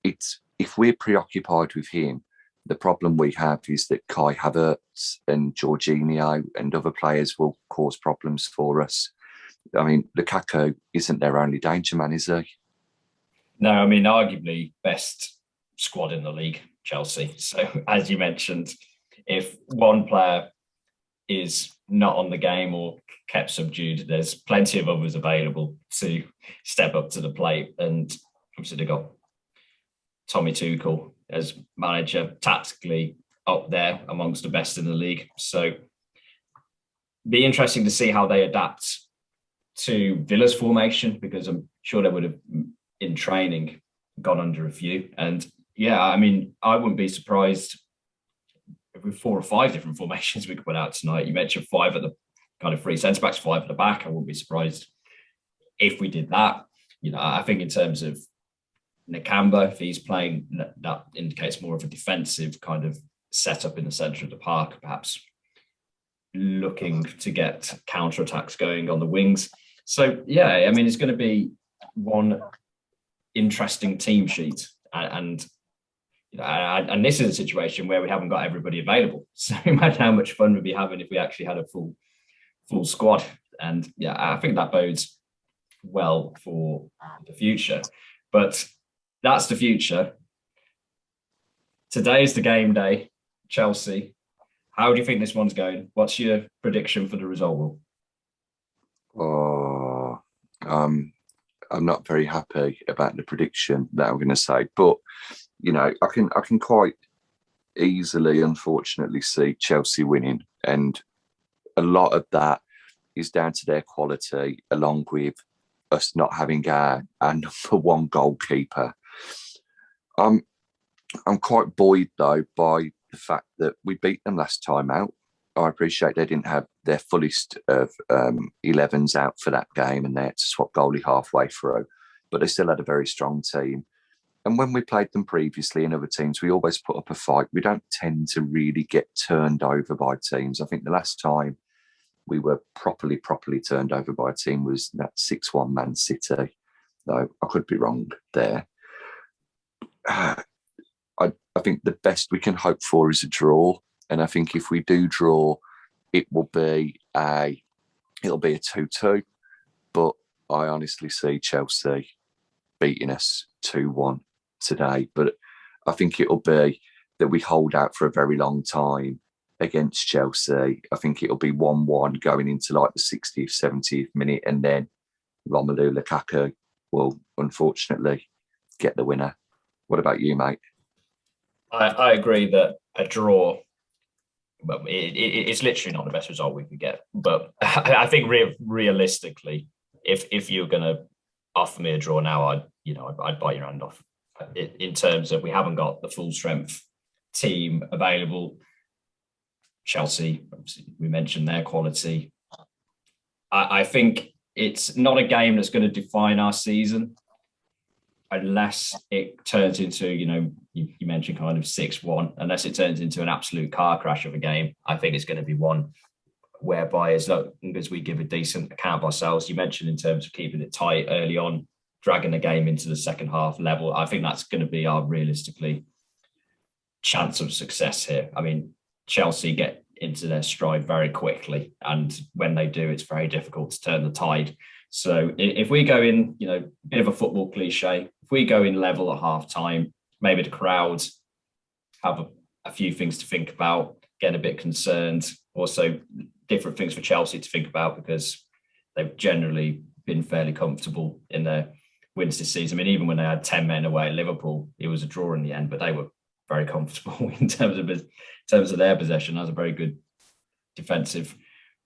If we're preoccupied with him, the problem we have is that Kai Havertz and Jorginho and other players will cause problems for us. I mean, Lukaku isn't their only danger man, is he? No, I mean, arguably best squad in the league, Chelsea. So, as you mentioned, if one player is not on the game or kept subdued, there's plenty of others available to step up to the plate. And obviously, they got Tommy Tuchel as manager, tactically up there amongst the best in the league. So, be interesting to see how they adapt to Villa's formation, because I'm sure they would have, in training, gone under a few. And yeah, I mean, I wouldn't be surprised with 4 or 5 different formations we could put out tonight. You mentioned 5 at the kind of 3 centre backs, 5 at the back. I wouldn't be surprised if we did that. You know, I think in terms of Nakamba, if he's playing, that indicates more of a defensive kind of setup in the centre of the park, perhaps looking to get counter-attacks going on the wings. So, yeah, I mean, it's going to be one interesting team sheet. And you know, and this is a situation where we haven't got everybody available. So imagine how much fun we'd be having if we actually had a full squad. And yeah, I think that bodes well for the future. But that's the future. Today's the game day, Chelsea. How do you think this one's going? What's your prediction for the result, Will? Oh, I'm not very happy about the prediction that I'm going to say, but you know, I can quite easily, unfortunately, see Chelsea winning, and a lot of that is down to their quality, along with us not having our number one goalkeeper. I'm quite buoyed though by the fact that we beat them last time out. I appreciate they didn't have their fullest of 11s out for that game, and they had to swap goalie halfway through, but they still had a very strong team. And when we played them previously in other teams, we always put up a fight. We don't tend to really get turned over by teams. I think the last time we were properly turned over by a team was that 6-1 Man City. No, I could be wrong there. I think the best we can hope for is a draw. And I think if we do draw, it'll be a 2-2. But I honestly see Chelsea beating us 2-1 today. But I think it'll be that we hold out for a very long time against Chelsea. I think it'll be 1-1 going into like the 60th, 70th minute. And then Romelu Lukaku will unfortunately get the winner. What about you, mate? I agree that a draw, well, it's literally not the best result we could get. But I think realistically, if you're going to offer me a draw now, I'd bite your hand off. In terms of we haven't got the full strength team available. Chelsea, we mentioned their quality. I think it's not a game that's going to define our season, unless it turns into, you mentioned kind of 6-1, unless it turns into an absolute car crash of a game. I think it's going to be one whereby, as long as we give a decent account of ourselves, you mentioned in terms of keeping it tight early on, dragging the game into the second half level, I think that's going to be our realistically chance of success here. I mean, Chelsea get into their stride very quickly, and when they do, it's very difficult to turn the tide. So if we go in, bit of a football cliche, if we go in level at half time, maybe the crowds have a few things to think about, get a bit concerned. Also, different things for Chelsea to think about, because they've generally been fairly comfortable in their wins this season. I mean, even when they had 10 men away at Liverpool, it was a draw in the end, but they were very comfortable in terms of their possession. That was a very good defensive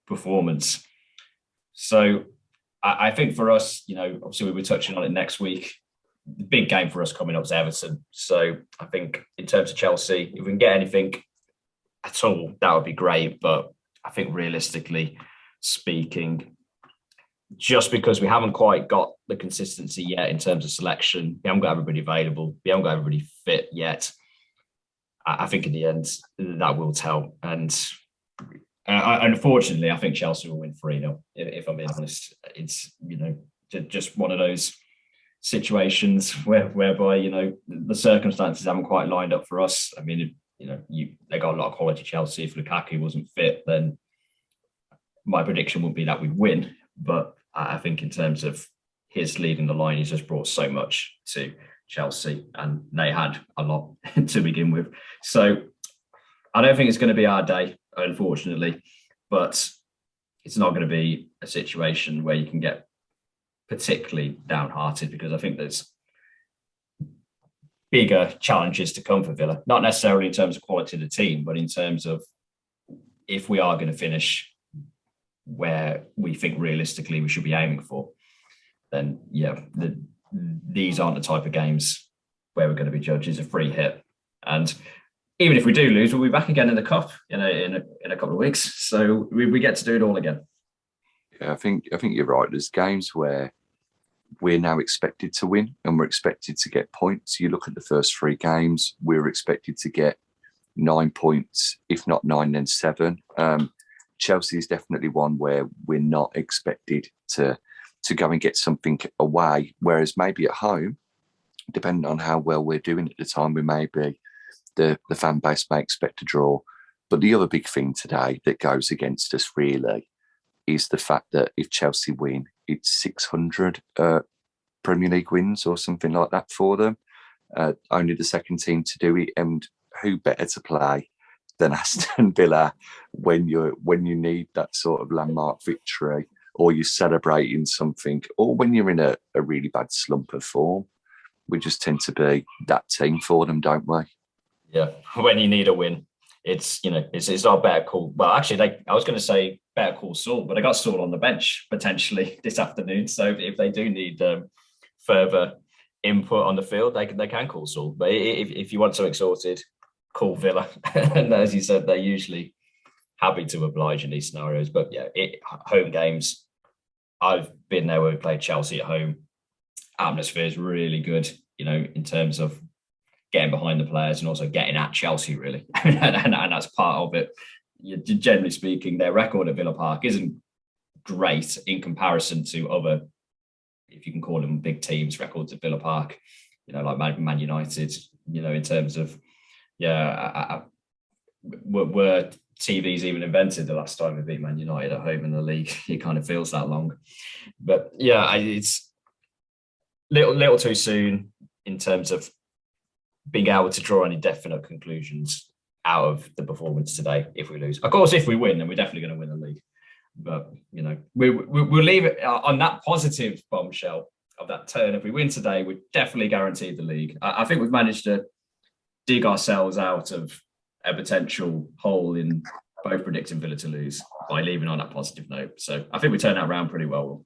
performance. So I think for us, obviously we were touching on it next week. The big game for us coming up is Everton. So I think in terms of Chelsea, if we can get anything at all, that would be great. But I think realistically speaking, just because we haven't quite got the consistency yet in terms of selection, we haven't got everybody available, we haven't got everybody fit yet. I think in the end that will tell. And unfortunately, I think Chelsea will win 3-0. If I'm being honest, it's just one of those situations whereby the circumstances haven't quite lined up for us. I mean, they got a lot of quality. Chelsea. If Lukaku wasn't fit, then my prediction would be that we'd win. But I think in terms of his leading the line, he's just brought so much to Chelsea, and they had a lot to begin with. So I don't think it's going to be our day, unfortunately, but it's not going to be a situation where you can get particularly downhearted, because I think there's bigger challenges to come for Villa, not necessarily in terms of quality of the team, but in terms of if we are going to finish where we think realistically we should be aiming for, then these aren't the type of games where we're going to be judged as a free hit. And even if we do lose, we'll be back again in the cup in a couple of weeks. So we get to do it all again. Yeah, I think you're right. There's games where we're now expected to win and we're expected to get points. You look at the first 3 games, we're expected to get 9 points, if not 9, then 7. Chelsea is definitely one where we're not expected to go and get something away, whereas maybe at home, depending on how well we're doing at the time, we may be, the fan base may expect a draw. But the other big thing today that goes against us really is the fact that if Chelsea win, it's 600 Premier League wins or something like that for them. Only the second team to do it, and who better to play than Aston Villa when you need that sort of landmark victory, or you're celebrating something, or when you're in a really bad slump of form. We just tend to be that team for them, don't we? Yeah, when you need a win, it's our better call. Well, actually, I was going to say better call Saul, but I got Saul on the bench potentially this afternoon. So if they do need further input on the field, they can call Saul. But if you want something sorted, call Villa. And as you said, they're usually happy to oblige in these scenarios. But yeah, home games, I've been there where we played Chelsea at home. Atmosphere is really good, in terms of getting behind the players and also getting at Chelsea, really. and that's part of it. Generally speaking, their record at Villa Park isn't great in comparison to other, if you can call them big teams, records at Villa Park, like Man United, in terms of, were TVs even invented the last time we beat Man United at home in the league? It kind of feels that long. But yeah, it's little too soon in terms of being able to draw any definite conclusions out of the performance today if we lose. Of course, if we win, then we're definitely going to win the league. But, we'll leave it on that positive bombshell of that turn. If we win today, we're definitely guaranteed the league. I think we've managed to dig ourselves out of a potential hole in both predicting Villa to lose by leaving on that positive note. So I think we turned that around pretty well.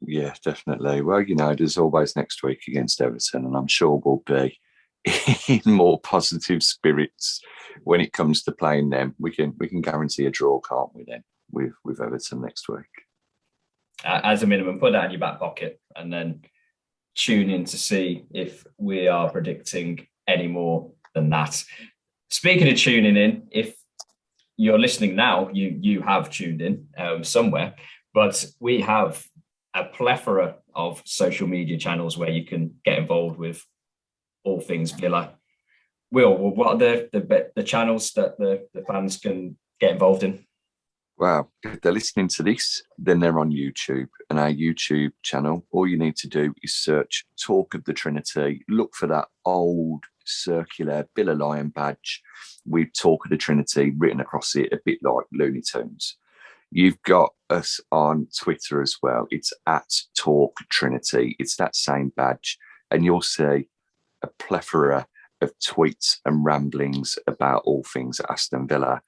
Yeah, definitely. Well, there's always next week against Everton, and I'm sure we'll be in more positive spirits when it comes to playing them. We can guarantee a draw, can't we? Then with Everton next week. As a minimum, put that in your back pocket, and then tune in to see if we are predicting any more than that. Speaking of tuning in, if you're listening now, you have tuned in somewhere, but we have a plethora of social media channels where you can get involved with all things Villa. Will, what are the channels that the fans can get involved in? Well, if they're listening to this, then they're on YouTube, and our YouTube channel, all you need to do is search Talk of the Trinity, look for that old circular Villa Lion badge with Talk of the Trinity written across it, a bit like Looney Tunes. You've got us on Twitter as well. It's at Talk Trinity. It's that same badge, and you'll see a plethora of tweets and ramblings about all things Aston Villa.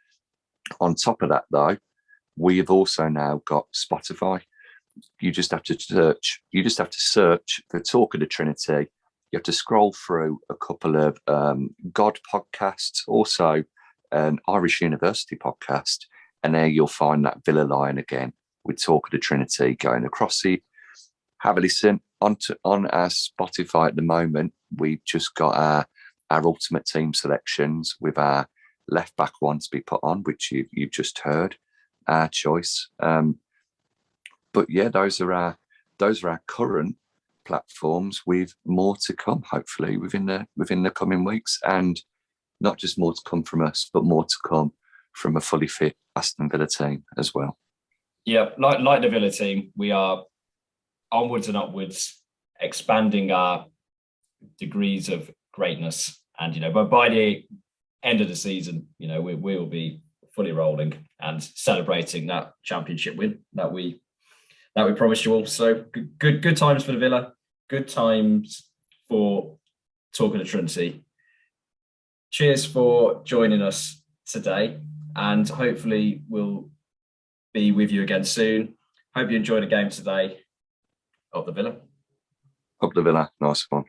On top of that, though, we have also now got Spotify. You just have to search. You just have to search for Talk of the Trinity. You have to scroll through a couple of God podcasts, also an Irish University podcast, and there you'll find that Villa Lion again with Talk of the Trinity going across it. Have a listen on our Spotify at the moment. We've just got our ultimate team selections with our left back one to be put on, which you've just heard our choice. But yeah, those are our current platforms, with more to come, hopefully within the coming weeks, and not just more to come from us, but more to come from a fully fit Aston Villa team as well. Yeah, like the Villa team, we are onwards and upwards, expanding our degrees of greatness, and but by the end of the season, we will be fully rolling and celebrating that championship win that we promised you all. So good times for the Villa, good times for Talk of the Trinity. Cheers for joining us today, and hopefully we'll be with you again soon. Hope you enjoyed the game today. Up the Villa. Up the Villa, nice one.